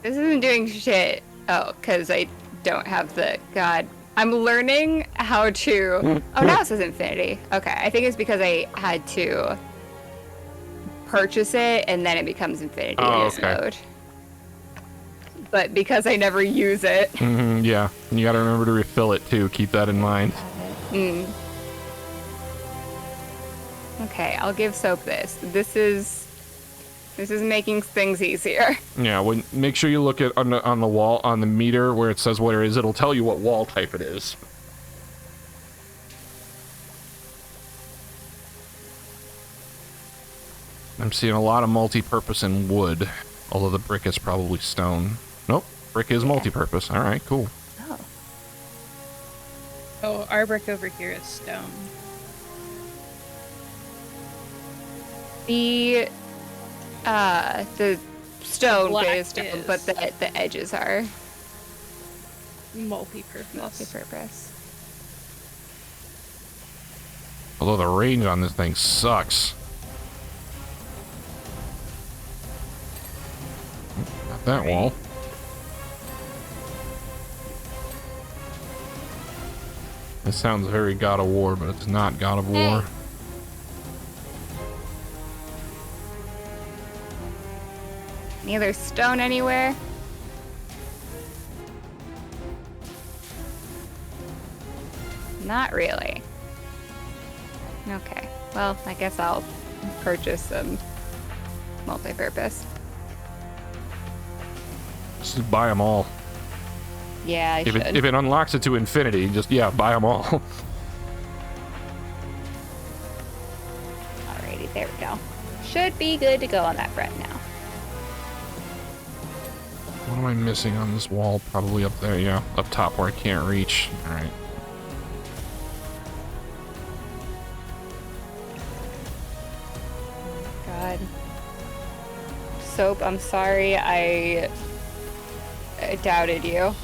This isn't doing shit. Oh, because I don't have the... God. I'm learning how to... Oh, now it says infinity. Okay, I think it's because I had to purchase it, and then it becomes infinity in this mode. But because I never use it... Mm-hmm, yeah, and you gotta remember to refill it too. Keep that in mind. Okay, I'll give soap this. This is making things easier. Yeah, make sure you look at on the wall on the meter where it says what it is. It'll tell you what wall type it is. I'm seeing a lot of multi-purpose in wood, although the brick is probably stone. Nope, brick is multi-purpose. All right, cool. Oh. Oh, our brick over here is stone. The stone Black bit is stone, is- but the edges are Multi-purpose. multi-purpose. Although the range on this thing sucks. Not that wall. This sounds very God of War, but it's not God of War. Any other stone anywhere? Not really. Okay. Well, I guess I'll purchase some multi-purpose. Just buy them all. Yeah, I If should. it unlocks it to infinity, just, yeah, buy them all. Alrighty, there we go. Should be good to go on that front now. What am I missing on this wall? Probably up there, yeah. Up top where I can't reach. Alright. God. Soap, I'm sorry. I doubted you.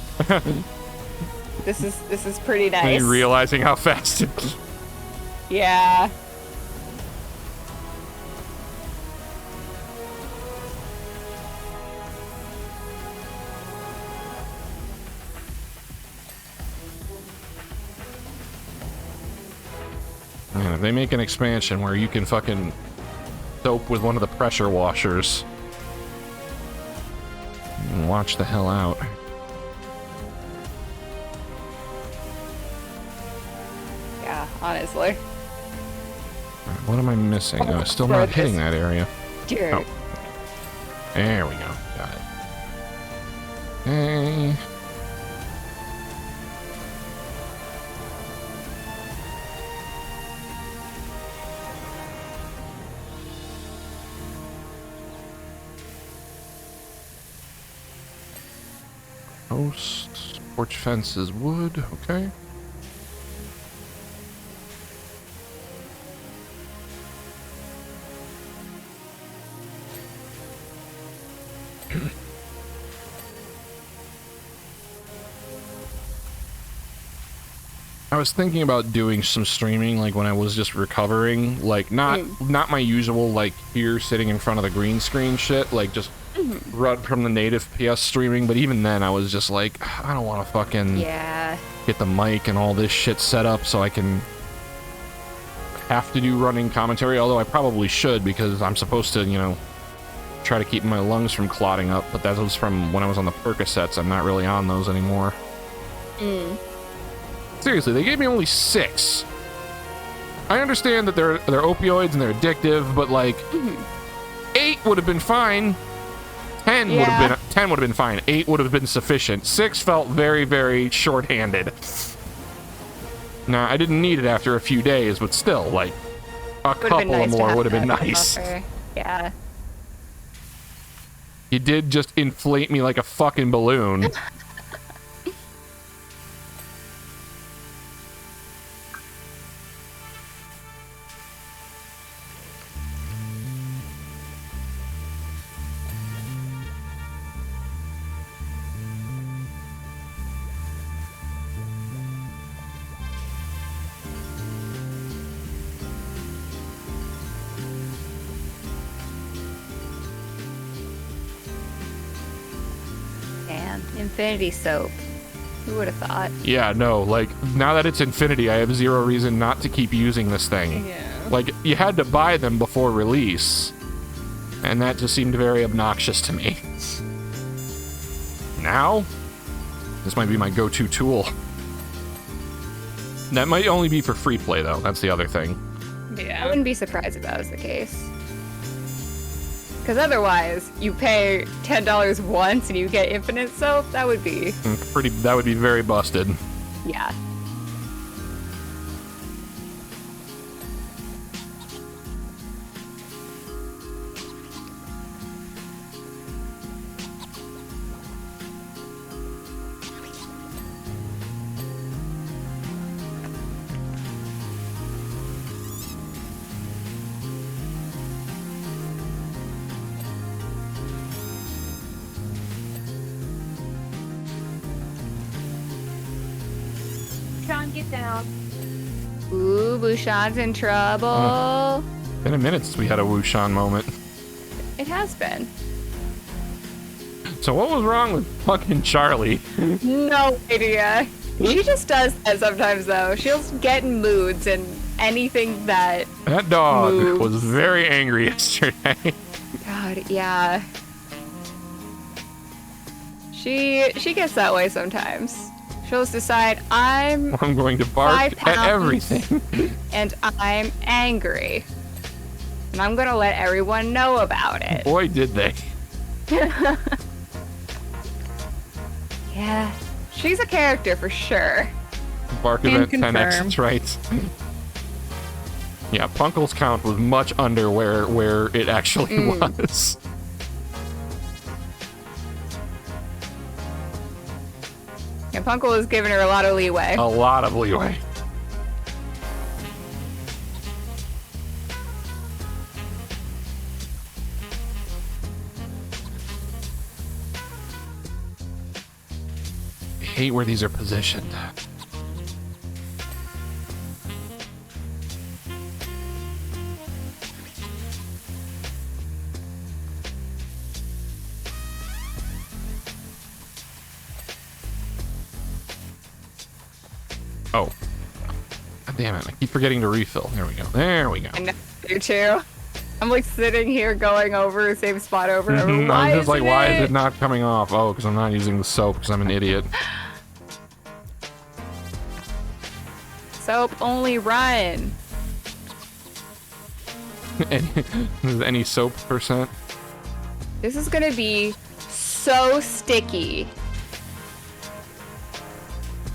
This is pretty Are nice. you realizing how fast it... Yeah. Man, if they make an expansion where you can fucking soap with one of the pressure washers, watch the hell out. Yeah, honestly. What am I missing? Oh, still not hitting that area. Dirt. Oh. There we go. Got it. Hey. Post. Porch fence is wood. Okay. I was thinking about doing some streaming, like when I was just recovering, like not my usual like here sitting in front of the green screen shit, like just run from the native PS streaming. But even then, I was just like, I don't want to fucking get the mic and all this shit set up so I can have to do running commentary. Although I probably should because I'm supposed to, you know, try to keep my lungs from clotting up. But that was from when I was on the Percocets. I'm not really on those anymore. Seriously, they gave me only 6. I understand that they're opioids and they're addictive, but like 8 would have been fine. 10 would have been fine. 8 would have been sufficient. 6 felt very, very short-handed. Nah, I didn't need it after a few days, but still, like a couple of more would have been nice. Yeah. You did just inflate me like a fucking balloon. Infinity soap. Who would have thought? Yeah, no, like, now that it's infinity, I have zero reason not to keep using this thing. Yeah. Like, you had to buy them before release, and that just seemed very obnoxious to me. Now, this might be my go-to tool. That might only be for free play, though. That's the other thing. I wouldn't be surprised if that was the case. Because otherwise, you pay $10 once and you get infinite soap. That would be That would be very busted. Yeah. Get down. Ooh, Bushan's in trouble. Been a minute since we had a Wushan moment. It has been. So what was wrong with fucking Charlie? No idea. She just does that sometimes, though. She'll get in moods and anything that... That dog moves. was very angry yesterday. God, yeah. She gets that way sometimes. She'll just decide, I'm going to bark 5 at pounds everything. and I'm angry. And I'm gonna let everyone know about it. Boy, did they. Yeah, She's a character for sure. Bark Can event confirm. 10x, that's right. Yeah, Punkle's count was much under where it actually was. And Punkle was giving her a lot of leeway. A lot of leeway. I hate where these are positioned. Oh. God damn it. I keep forgetting to refill. There we go. There we go. I know you too. I'm like sitting here going over the same spot over and over. I'm Why just like, isn't why is it not coming off? Oh, because I'm not using the soap because I'm an idiot. Soap only run. Any soap percent? This is gonna be so sticky.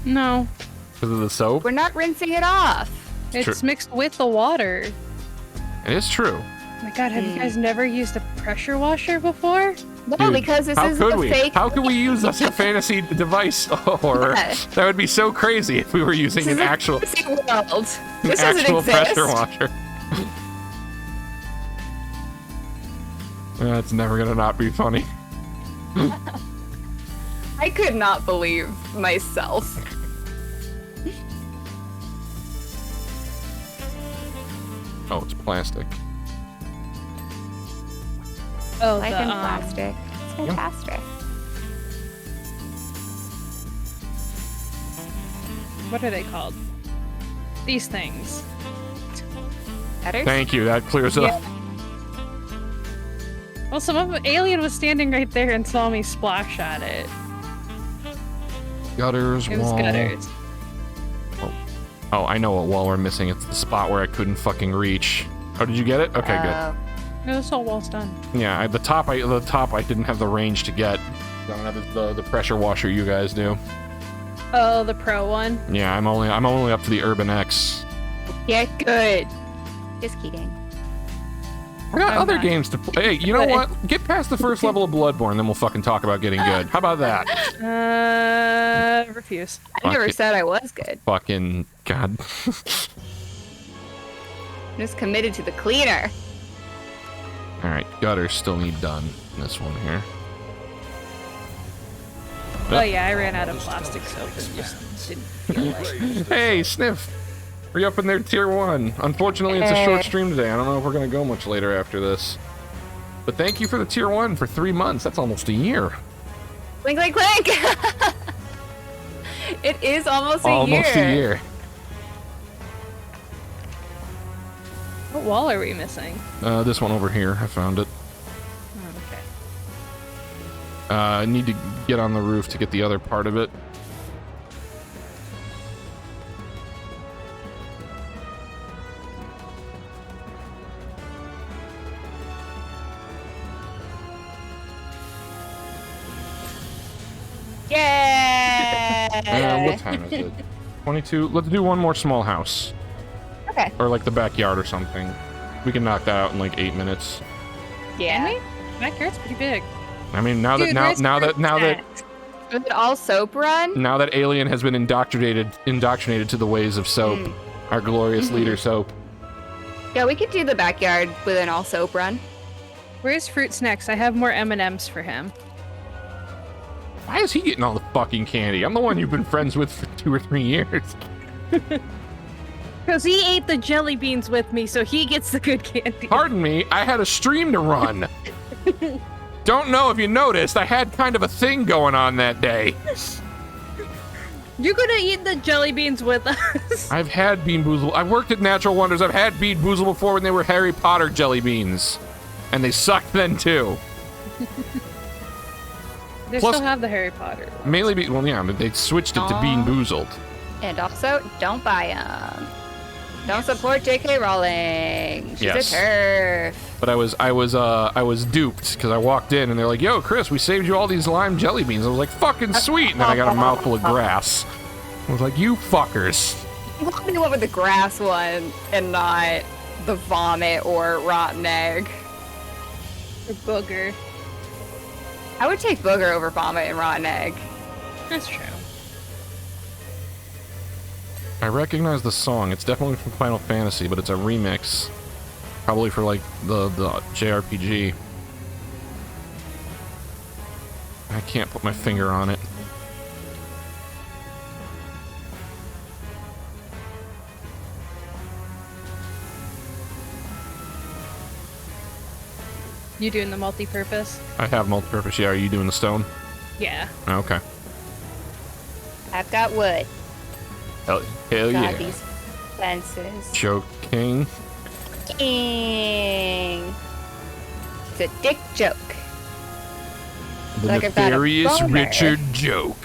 No, Because of the soap? We're not rinsing it off. it's True. mixed with the water. It is true. Oh my god, have you guys never used a pressure washer before? No, Dude, this how is could a we? fake. How could we use this a fantasy device horror? Yeah. That would be so crazy if we were using This an is a actual, fantasy world. an This doesn't actual exist. pressure washer. That's never gonna not be funny. I could not believe myself. Oh, it's plastic. Oh, Life the, in plastic. It's fantastic. what are they called? These things. Headers? Thank you. That clears Yeah. up. Well, some of Alien was standing right there and saw me splash at it. Gutters, It was wall. gutters. Oh, I know what wall we're missing. It's the spot where I couldn't fucking reach. Oh, did you get it? Okay, good. No, this whole wall's done. Yeah, the top I didn't have the range to get. I don't have the pressure washer you guys do. Oh, the pro one. Yeah, I'm only up to the Urban X. Yeah, good. Just kidding. I got I'm other not. games to play. Hey, you know what? Get past the first level of Bloodborne, then we'll fucking talk about getting good. How about that? Refuse. I never Fuck it. said I was good. Fucking God. I'm just committed to the cleaner. All right, gutters still need done. This one here. Oh yeah, I ran out of plastic soap and just didn't feel like. Hey, Sniff. Are you up in there, tier 1? Unfortunately, it's a short stream today. I don't know if we're gonna go much later after this. But thank you for the tier 1 for 3 months. That's almost a year. Clink, clink, clink! It is almost a year. Almost a year. What wall are we missing? This one over here. I found it. Oh, okay. I need to get on the roof to get the other part of it. Yay! What time is it? 22. Let's do one more small house. Okay. Or like the backyard or something. We can knock that out in like 8 minutes. Yeah. Backyard's pretty big. I mean, now Dude, where's that fruit snacks? Was it all soap run? now that Alien has been indoctrinated to the ways of soap, our glorious leader soap. Yeah, we could do the backyard with an all soap run. Where's fruit snacks? I have more M&Ms for him. Why is he getting all the fucking candy? I'm the one you've been friends with for 2 or 3 years. Because he ate the jelly beans with me, so he gets the good candy. Pardon me, I had a stream to run. Don't know if you noticed, I had kind of a thing going on that day. You're gonna eat the jelly beans with us. I've had Bean Boozled. I've worked at Natural Wonders. I've had Bean Boozled before when they were Harry Potter jelly beans. And they sucked then too. They Plus- still have the Harry Potter ones. Well, yeah, but they switched it to Bean Boozled. And also, don't buy them. Don't support J.K. Rowling. She's Yes. a TERF. But I was duped because I walked in and they're like, "Yo, Chris, we saved you all these lime jelly beans." I was like, "Fucking sweet!" And then I got a mouthful of grass. I was like, "You fuckers!" I'm glad they went with the grass one and not the vomit or rotten egg. Or booger. I would take booger over vomit and rotten egg. That's true. I recognize the song. It's definitely from Final Fantasy, but it's a remix, probably for like the JRPG. I can't put my finger on it. You doing the multi-purpose? I have multi-purpose. Yeah, are you doing the stone? Yeah. Oh, okay. I've got wood. Hell Got yeah. these fences. Joking. Ding. It's a dick joke. The Like I've got a nefarious boner. Richard joke.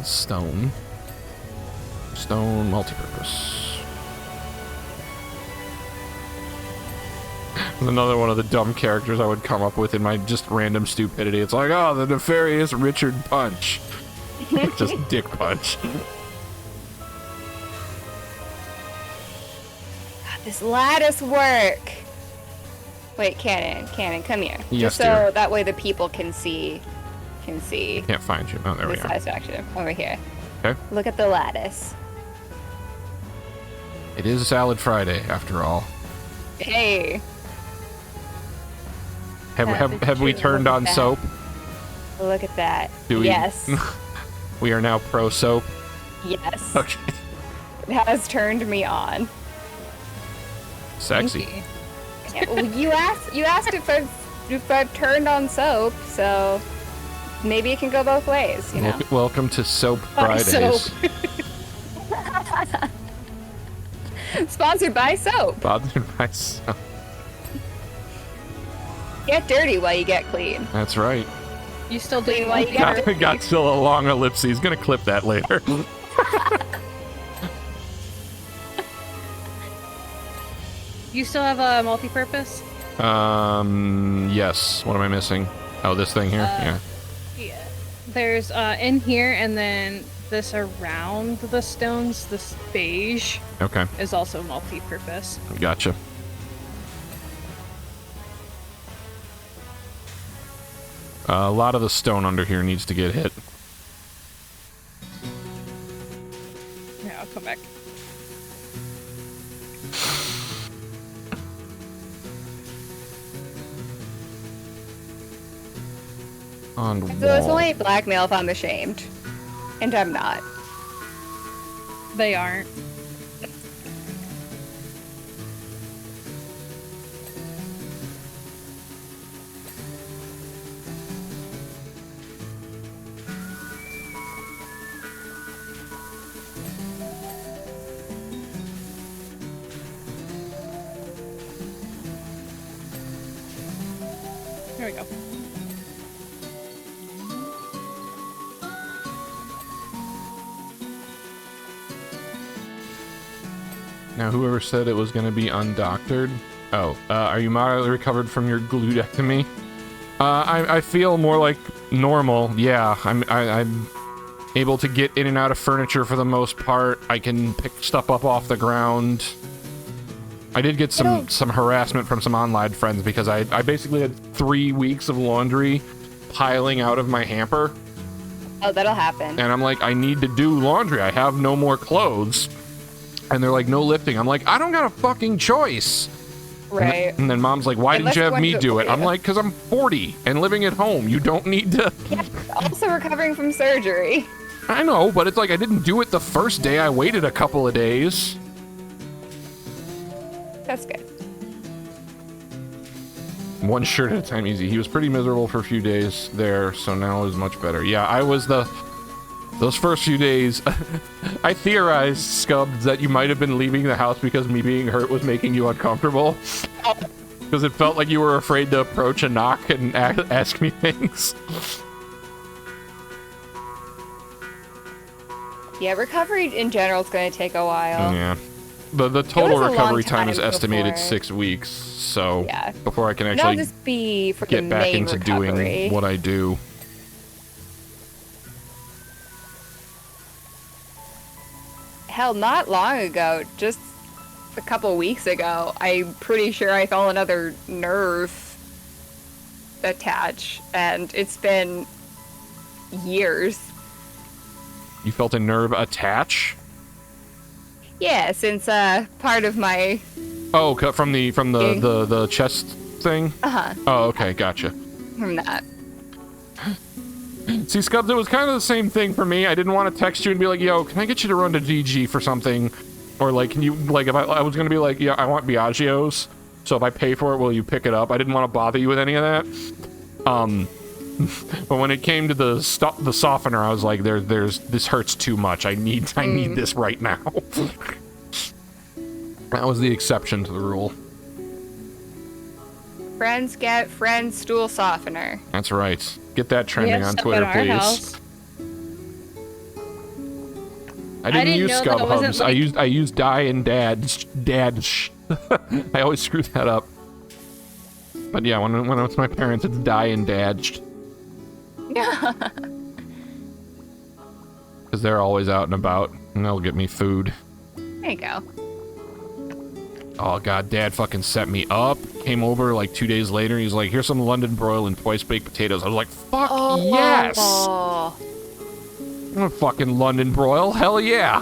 Stone. Stone multi-purpose. Another one of the dumb characters I would come up with in my just random stupidity. It's like, oh, the nefarious Richard Punch. Just dick punch. God, this lattice work. Wait, Cannon, come here. Yes, Just so dear. that way the people can see Can't find you. Oh, there the we are. satisfaction over here. Okay. Look at the lattice. It is Salad Friday, after all. Hey, Have we turned on that. soap? look at that. Do we? Yes, We are now pro soap. yes. Okay. It has turned me on. Sexy. Thank you. Yeah, well, you asked if I've turned on soap, so maybe it can go both ways, you know. Welcome to Soap Body Fridays. soap. Sponsored by soap. Bothered by soap. Get dirty while you get clean. That's right. You still Clean doing while you multi- get dirty. Got still a long ellipses. Gonna clip that later. You still have a multi-purpose? Yes. What am I missing? Oh, this thing here? Yeah. Yeah. There's in here, and then this around the stones, this beige Okay. is also multi-purpose. Gotcha. A lot of the stone under here needs to get hit. Yeah, I'll come back. On So it's wall. only blackmail if I'm ashamed. And I'm not. They aren't. Here we go. Now, whoever said it was going to be undoctored? Oh, are you mildly recovered from your glutectomy? I feel more like normal. Yeah, I'm able to get in and out of furniture for the most part. I can pick stuff up off the ground. I did get some harassment from some online friends because I basically had 3 weeks of laundry piling out of my hamper. Oh, that'll happen. And I'm like, I need to do laundry. I have no more clothes. And they're like, no lifting. I'm like, I don't got a fucking choice. Right. And then mom's like, why Unless didn't you have you me want to do do it? it I'm for like, because I'm 40 and living at home. You don't need to. Yeah, also recovering from surgery. I know, but it's like I didn't do it the first day. I waited a couple of days. That's good. One shirt at a time, easy. He was pretty miserable for a few days there, so now is much better. Yeah, I was those first few days, I theorized, Scub, that you might have been leaving the house because me being hurt was making you uncomfortable. Because it felt like you were afraid to approach a knock and ask me things. Yeah, recovery in general is going to take a while. Yeah. The total was a long recovery time is time estimated before. 6 weeks, so Yeah. before I can And I'll actually just be for get the back main into recovery. doing what I do. Hell, not long ago, just a couple weeks ago, I'm pretty sure I felt another nerve attach, and it's been years. You felt a nerve attach? Yeah, since part of my Oh, from the chest thing? Oh, okay, gotcha. from that. See, Scubs, it was kind of the same thing for me. I didn't want to text you and be like, yo, can I get you to run to DG for something? Or, like, can you, like, if I was going to be like, yeah, I want Biagio's, so if I pay for it, will you pick it up? I didn't want to bother you with any of that. But when it came to the softener, I was like, this hurts too much. I need this right now. That was the exception to the rule. Friends get friends stool softener. That's right. Get that trending on stuff Twitter, at our please. house. I didn't use know that Scub wasn't, Hubs. like- I used Die and Dad. I always screw that up. But yeah, when I'm with my parents, it's Die and Dad. Because they're always out and about, and they'll get me food. There you go. Oh god, Dad fucking set me up. Came over like 2 days later. He's like, "Here's some London broil and twice baked potatoes." I was like, "Fuck yes!" Oh, I'm a fucking London broil. Hell yeah!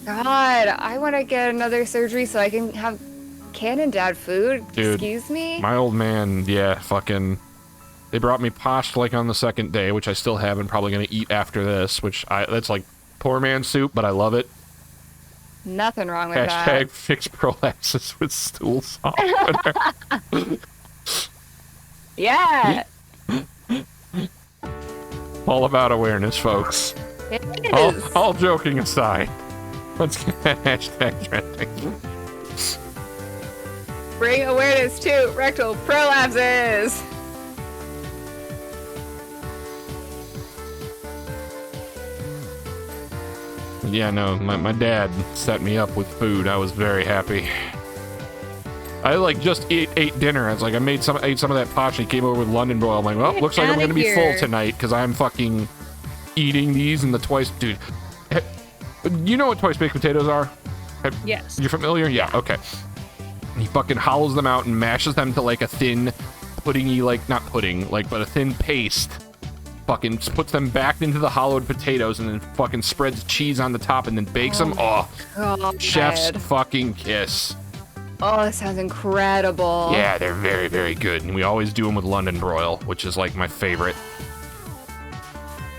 God, I want to get another surgery so I can have Canon Dad food. Dude, Excuse me? My old man, yeah, fucking. They brought me posh like on the second day, which I still haven't. Probably gonna eat after this, that's like poor man soup, but I love it. Nothing wrong with Hashtag that. fix prolapses with stool softener. Yeah, All about awareness, folks. it is. All joking aside, let's get that hashtag trending. Bring awareness to rectal prolapses. Yeah, no, my dad set me up with food. I was very happy. I like just ate dinner. I was like, ate some of that posh. He came over with London broil. I'm like, well, Get looks like I'm outta gonna be full here. tonight because I'm fucking eating these and the twice, dude. You know what twice baked potatoes are? Yes. You're familiar? Yeah. Okay. He fucking hollows them out and mashes them to like a thin puddingy, like not pudding, like but a thin paste. Fucking puts them back into the hollowed potatoes and then fucking spreads cheese on the top and then bakes them. Oh, God. chef's fucking kiss. Oh, that sounds incredible. Yeah, they're very, very good. And we always do them with London broil, which is like my favorite.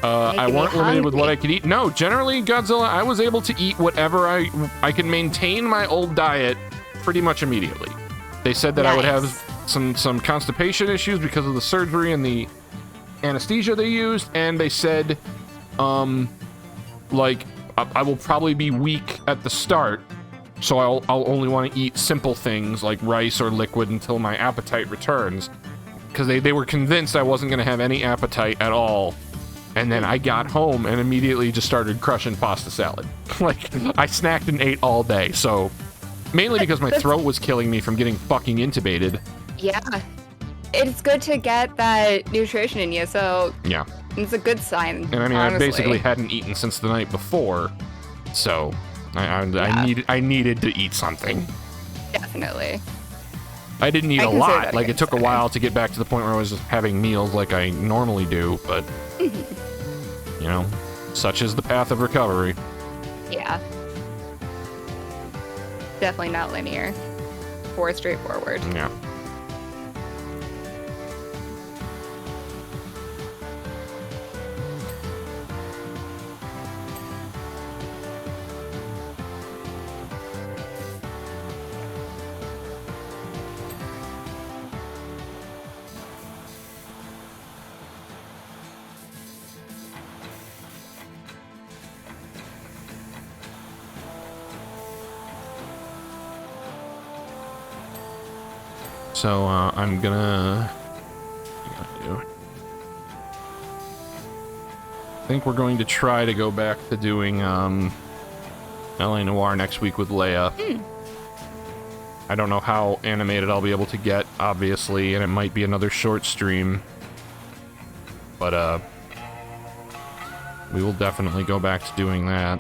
I Making me weren't limited with what I hungry. could eat. No, generally, Godzilla, I was able to eat whatever I could maintain my old diet pretty much immediately. They said that I would have some constipation issues because of the surgery and the anesthesia they used, and they said, like, I will probably be weak at the start, so I'll only want to eat simple things like rice or liquid until my appetite returns, because they were convinced I wasn't going to have any appetite at all. And then I got home and immediately just started crushing pasta salad. Like, I snacked and ate all day, so mainly because my throat was killing me from getting fucking intubated. Yeah. It's good to get that nutrition in you, so Yeah. it's a good sign. And I mean, honestly. I basically hadn't eaten since the night before, so I needed to eat something. Definitely. I didn't eat I a consider lot. that a Like, good it took a sign. while to get back to the point where I was just having meals like I normally do, but, you know, such is the path of recovery. Yeah. Definitely not linear or straightforward. Yeah. So, I'm gonna... What do you gotta do? I think we're going to try to go back to doing LA Noire next week with Leia. I don't know how animated I'll be able to get, obviously, and it might be another short stream. But, we will definitely go back to doing that.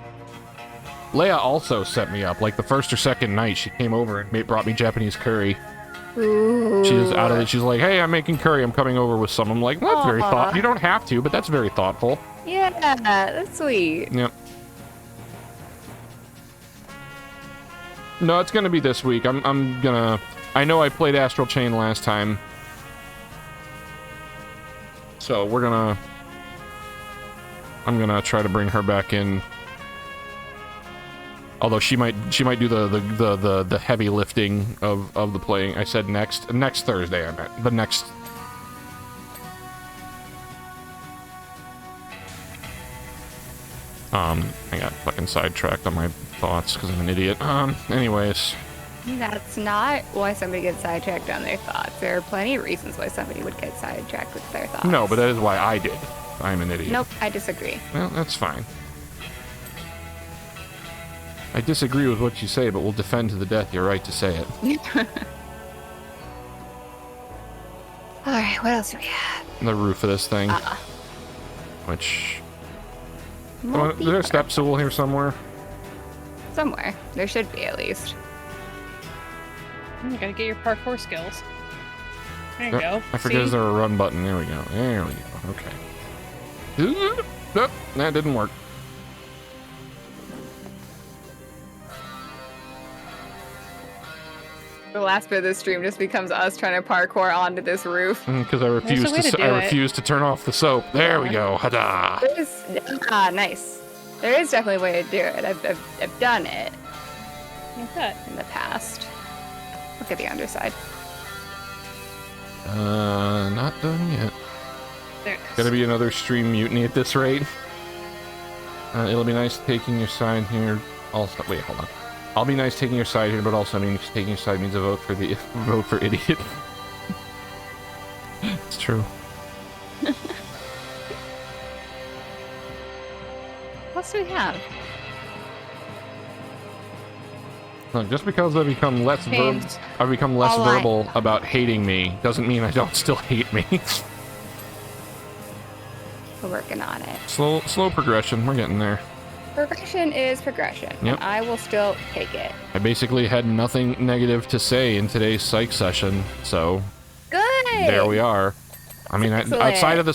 Leia also set me up. Like, the first or second night, she came over and brought me Japanese curry. Ooh. She was out of it. She's like, hey, I'm making curry. I'm coming over with some. I'm like, well, that's very thoughtful. You don't have to, but that's very thoughtful. Yeah, that's sweet. Yep. No, it's gonna be this week. I'm gonna... I know I played Astral Chain last time. So, we're gonna... I'm gonna try to bring her back in. Although she might do the heavy lifting of the playing. I said next Thursday, I meant. The next... I got fucking sidetracked on my thoughts because I'm an idiot. Anyways. That's not why somebody gets sidetracked on their thoughts. There are plenty of reasons why somebody would get sidetracked with their thoughts. No, but that is why I did. I'm an idiot. Nope, I disagree. Well, that's fine. I disagree with what you say, but we'll defend to the death your right to say it. Alright, what else do we have? The roof of this thing. Which... is there a step stool here somewhere? Somewhere. There should be, at least. You gotta get your parkour skills. There you go. I forget, is there a run button? There we go. There we go. Okay. Nope, that didn't work. The last bit of this stream just becomes us trying to parkour onto this roof. Because I refuse to turn off the soap. There we go. Hada. Nice. There is definitely a way to do it. I've done it. What's that? In the past. Look at the underside. Not done yet. There it is. Gonna be another stream mutiny at this rate. It'll be nice taking your side here. Also, wait, hold on. I'll be nice taking your side here, but also means taking your side means a vote for the vote for idiot. It's true. What else do we have? Look, just because I've become less verbal about hating me doesn't mean I don't still hate me. We're working on it. Slow progression. We're getting there. Progression is progression. Yep. And I will still take it. I basically had nothing negative to say in today's psych session, so good. There we are. I mean, Excellent. outside of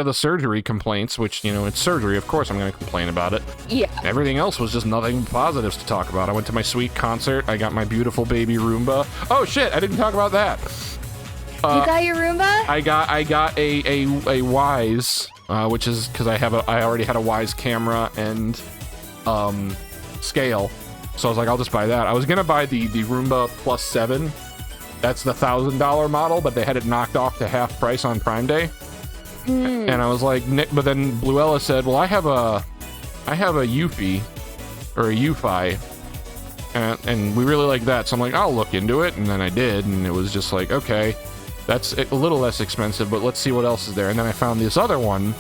the surgery complaints, which, you know, it's surgery, of course I'm going to complain about it. Yeah. Everything else was just nothing positives to talk about. I went to my sweet concert. I got my beautiful baby Roomba. Oh shit! I didn't talk about that. You got your Roomba? I got a Wise, which is because I already had a Wise camera and scale, so I was like, I'll just buy that. I was gonna buy the Roomba Plus 7. That's the $1,000 model, but they had it knocked off to half price on Prime Day. And I was like, but then Bluella said, well, I have a Eufy or a Ufi, and we really like that. So I'm like, I'll look into it, and then I did, and it was just like, okay, that's a little less expensive, but let's see what else is there. And then I found this other one,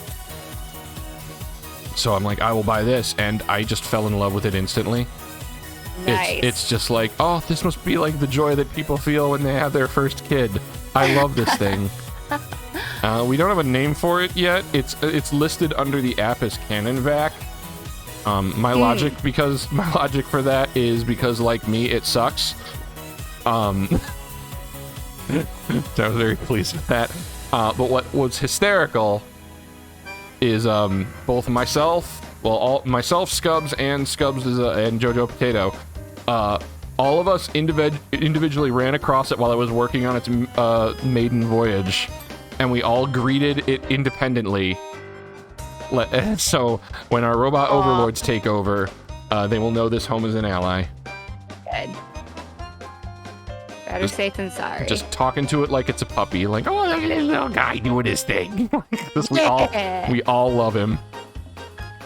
so I'm like, I will buy this, and I just fell in love with it instantly. Nice. It's just like, oh, this must be like the joy that people feel when they have their first kid. I love this thing. We don't have a name for it yet. It's listed under the app as Canonvac. My logic for that is because, like me, it sucks. So I was very pleased with that. But what was hysterical is both myself, Scubs, and JoJo Potato, all of us individually ran across it while I was working on its maiden voyage, and we all greeted it independently. So when our robot overlords take over, they will know this home is an ally. Good. Better safe than sorry. Just talking to it like it's a puppy, like, oh, look at this little guy doing his thing. Because we all love him.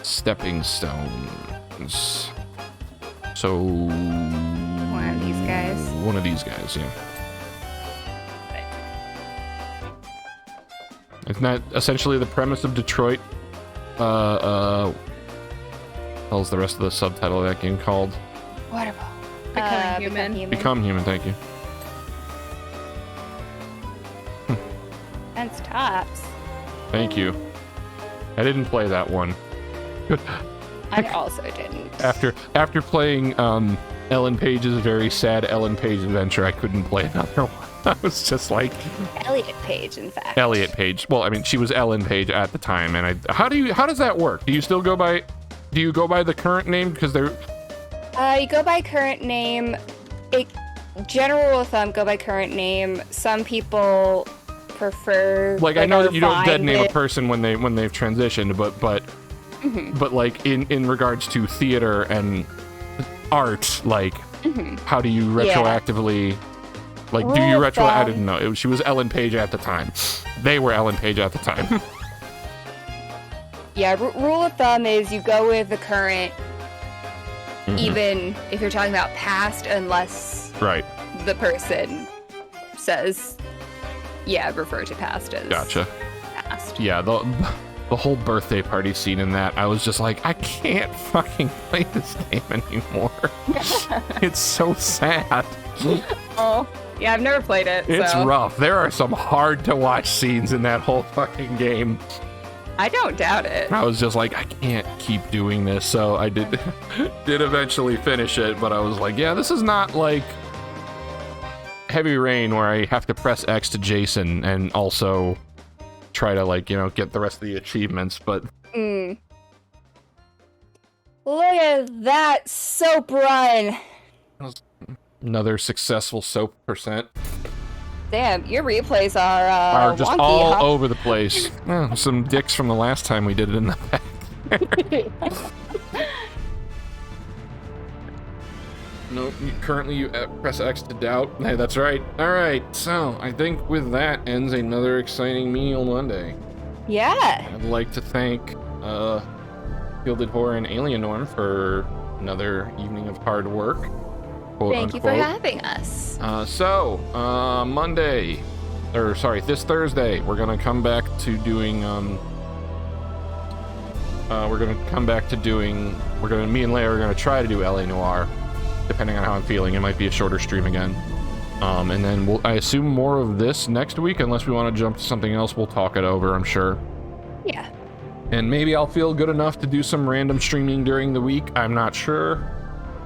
Stepping stones. So one of these guys. One of these guys, yeah. Isn't that essentially the premise of Detroit hell's the rest of the subtitle of that game called? Whatever. Becoming Human. Become Human, thank you. And stops. Thank you. I didn't play that one. I also didn't. After playing Ellen Page's very sad Ellen Page adventure, I couldn't play another one. I was just like Elliot Page, in fact. Elliot Page. Well, I mean, she was Ellen Page at the time, and how does that work? Do you still go by the current name? Because they're you go by current name. General rule of thumb, go by current name. Some people prefer. Like I know that you don't dead name it. a person when they've transitioned, but like in regards to theater and art, like how do you retroactively? Like, do you retro? I didn't know. She was Ellen Page at the time. They were Ellen Page at the time. Yeah, rule of thumb is you go with the current, even if you're talking about past, unless the person says, yeah, refer to past as Gotcha. past. Yeah, the whole birthday party scene in that, I was just like, I can't fucking play this game anymore. It's so sad. Oh. Yeah, I've never played it. It's so. rough. There are some hard to watch scenes in that whole fucking game. I don't doubt it. I was just like, I can't keep doing this. So I did eventually finish it, but I was like, yeah, this is not like Heavy Rain where I have to press X to Jason and also try to like, get the rest of the achievements, but Look at that soap run. another successful soap percent. Damn, your replays are just wonky, all huh? over the place. Some dicks from the last time we did it in the back. No, currently you press X to doubt. Hey, that's right. All right, so I think with that ends another exciting Menial Monday. Yeah. I'd like to thank Gilded Horror and AlienNorm for another evening of hard work. Thank you for having us. This Thursday, we're gonna come back to doing. Me and Leia are gonna try to do LA Noir, depending on how I'm feeling. It might be a shorter stream again. And then I assume more of this next week, unless we want to jump to something else. We'll talk it over, I'm sure. Yeah. And maybe I'll feel good enough to do some random streaming during the week. I'm not sure.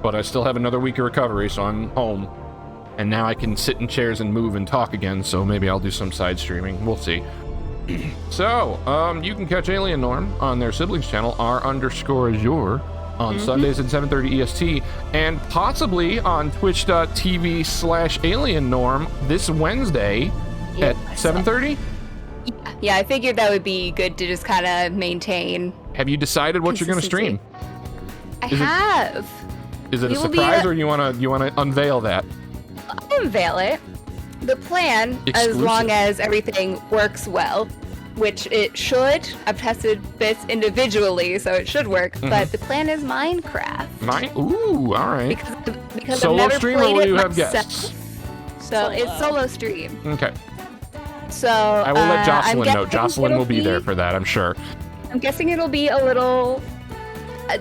But I still have another week of recovery, so I'm home. And now I can sit in chairs and move and talk again, so maybe I'll do some side streaming. We'll see. So, you can catch AlienNorm on their siblings channel, r_azure, on Sundays at 7:30 EST, and possibly on twitch.tv/AlienNorm this Wednesday at 7:30? Yeah, I figured that would be good to just kind of maintain. Have you decided what you're going to stream? I have. Is it a surprise, or you want to unveil that? I'll unveil it. The plan, Exclusive. as long as everything works well, which it should. I've tested bits individually, so it should work. But the plan is Minecraft. Ooh, all right. Because Solo I've never stream, or played will it you have myself. guests? So it's solo stream. Okay. So I will let Jocelyn know. guessing Jocelyn will be it'll there for that, I'm sure. I'm guessing it'll be a little.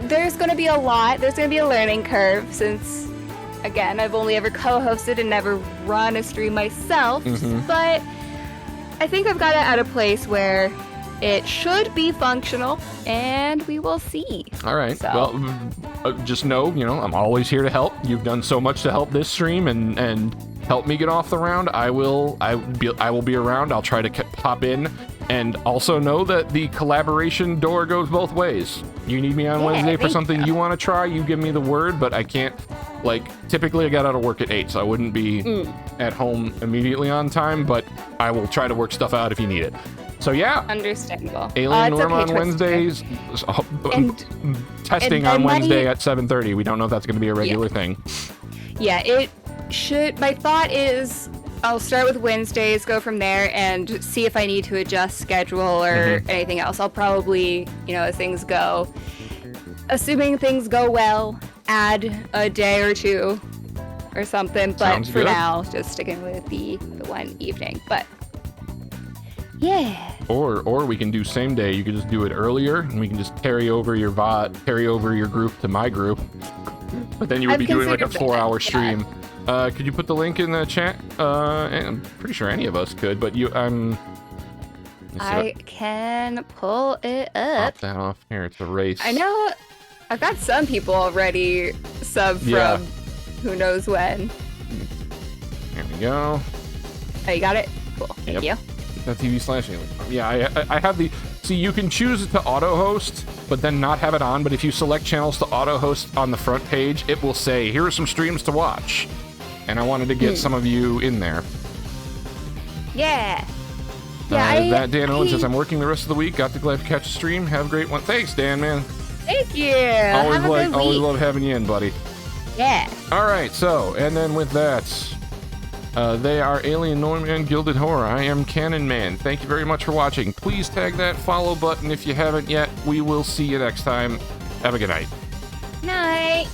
There's going to be a lot. There's going to be a learning curve since, again, I've only ever co-hosted and never run a stream myself. But I think I've got it at a place where it should be functional, and we will see. All right. So. Well, just know, I'm always here to help. You've done so much to help this stream and help me get off the ground. I will be around. I'll try to pop in. And also know that the collaboration door goes both ways. You need me on Wednesday for something you want to try, you give me the word, but I can't, typically I got out of work at 8, so I wouldn't be at home immediately on time, but I will try to work stuff out if you need it. So yeah. Understandable. AlienNorm on Wednesdays, testing on Wednesday at 7:30. We don't know if that's going to be a regular thing. Yeah, it should. My thought is I'll start with Wednesdays, go from there, and see if I need to adjust schedule or anything else. I'll probably, as things go, assuming things go well, add a day or two or something. But Sounds for good. now, just sticking with the one evening. But yeah. Or we can do same day. You can just do it earlier, and we can just carry over your carry over your group to my group. But then you would I've be doing like a considered that, 4-hour yeah. stream. Could you put the link in the chat? And I'm pretty sure any of us could, but I can pull it up. pop that off here. It's a race. I know I've got some people already sub from Yeah. who knows when. There we go. Oh, you got it? Cool. Thank you. TV/AlienNorm. Yeah, I have the. See, you can choose it to auto host, but then not have it on. But if you select channels to auto host on the front page, it will say, "Here are some streams to watch." And I wanted to get some of you in there. Yeah. Yeah. That Dan Owen says, "I'm working the rest of the week. Got to glad to catch a stream. Have a great one." Thanks, Dan, man. Thank you. Always Have a good always week. love having you in, buddy. Yeah. All right, so and then with that, they are AlienNorm and Gilded Horror. I am Cannon Man. Thank you very much for watching. Please tag that follow button if you haven't yet. We will see you next time. Have a good night. Night.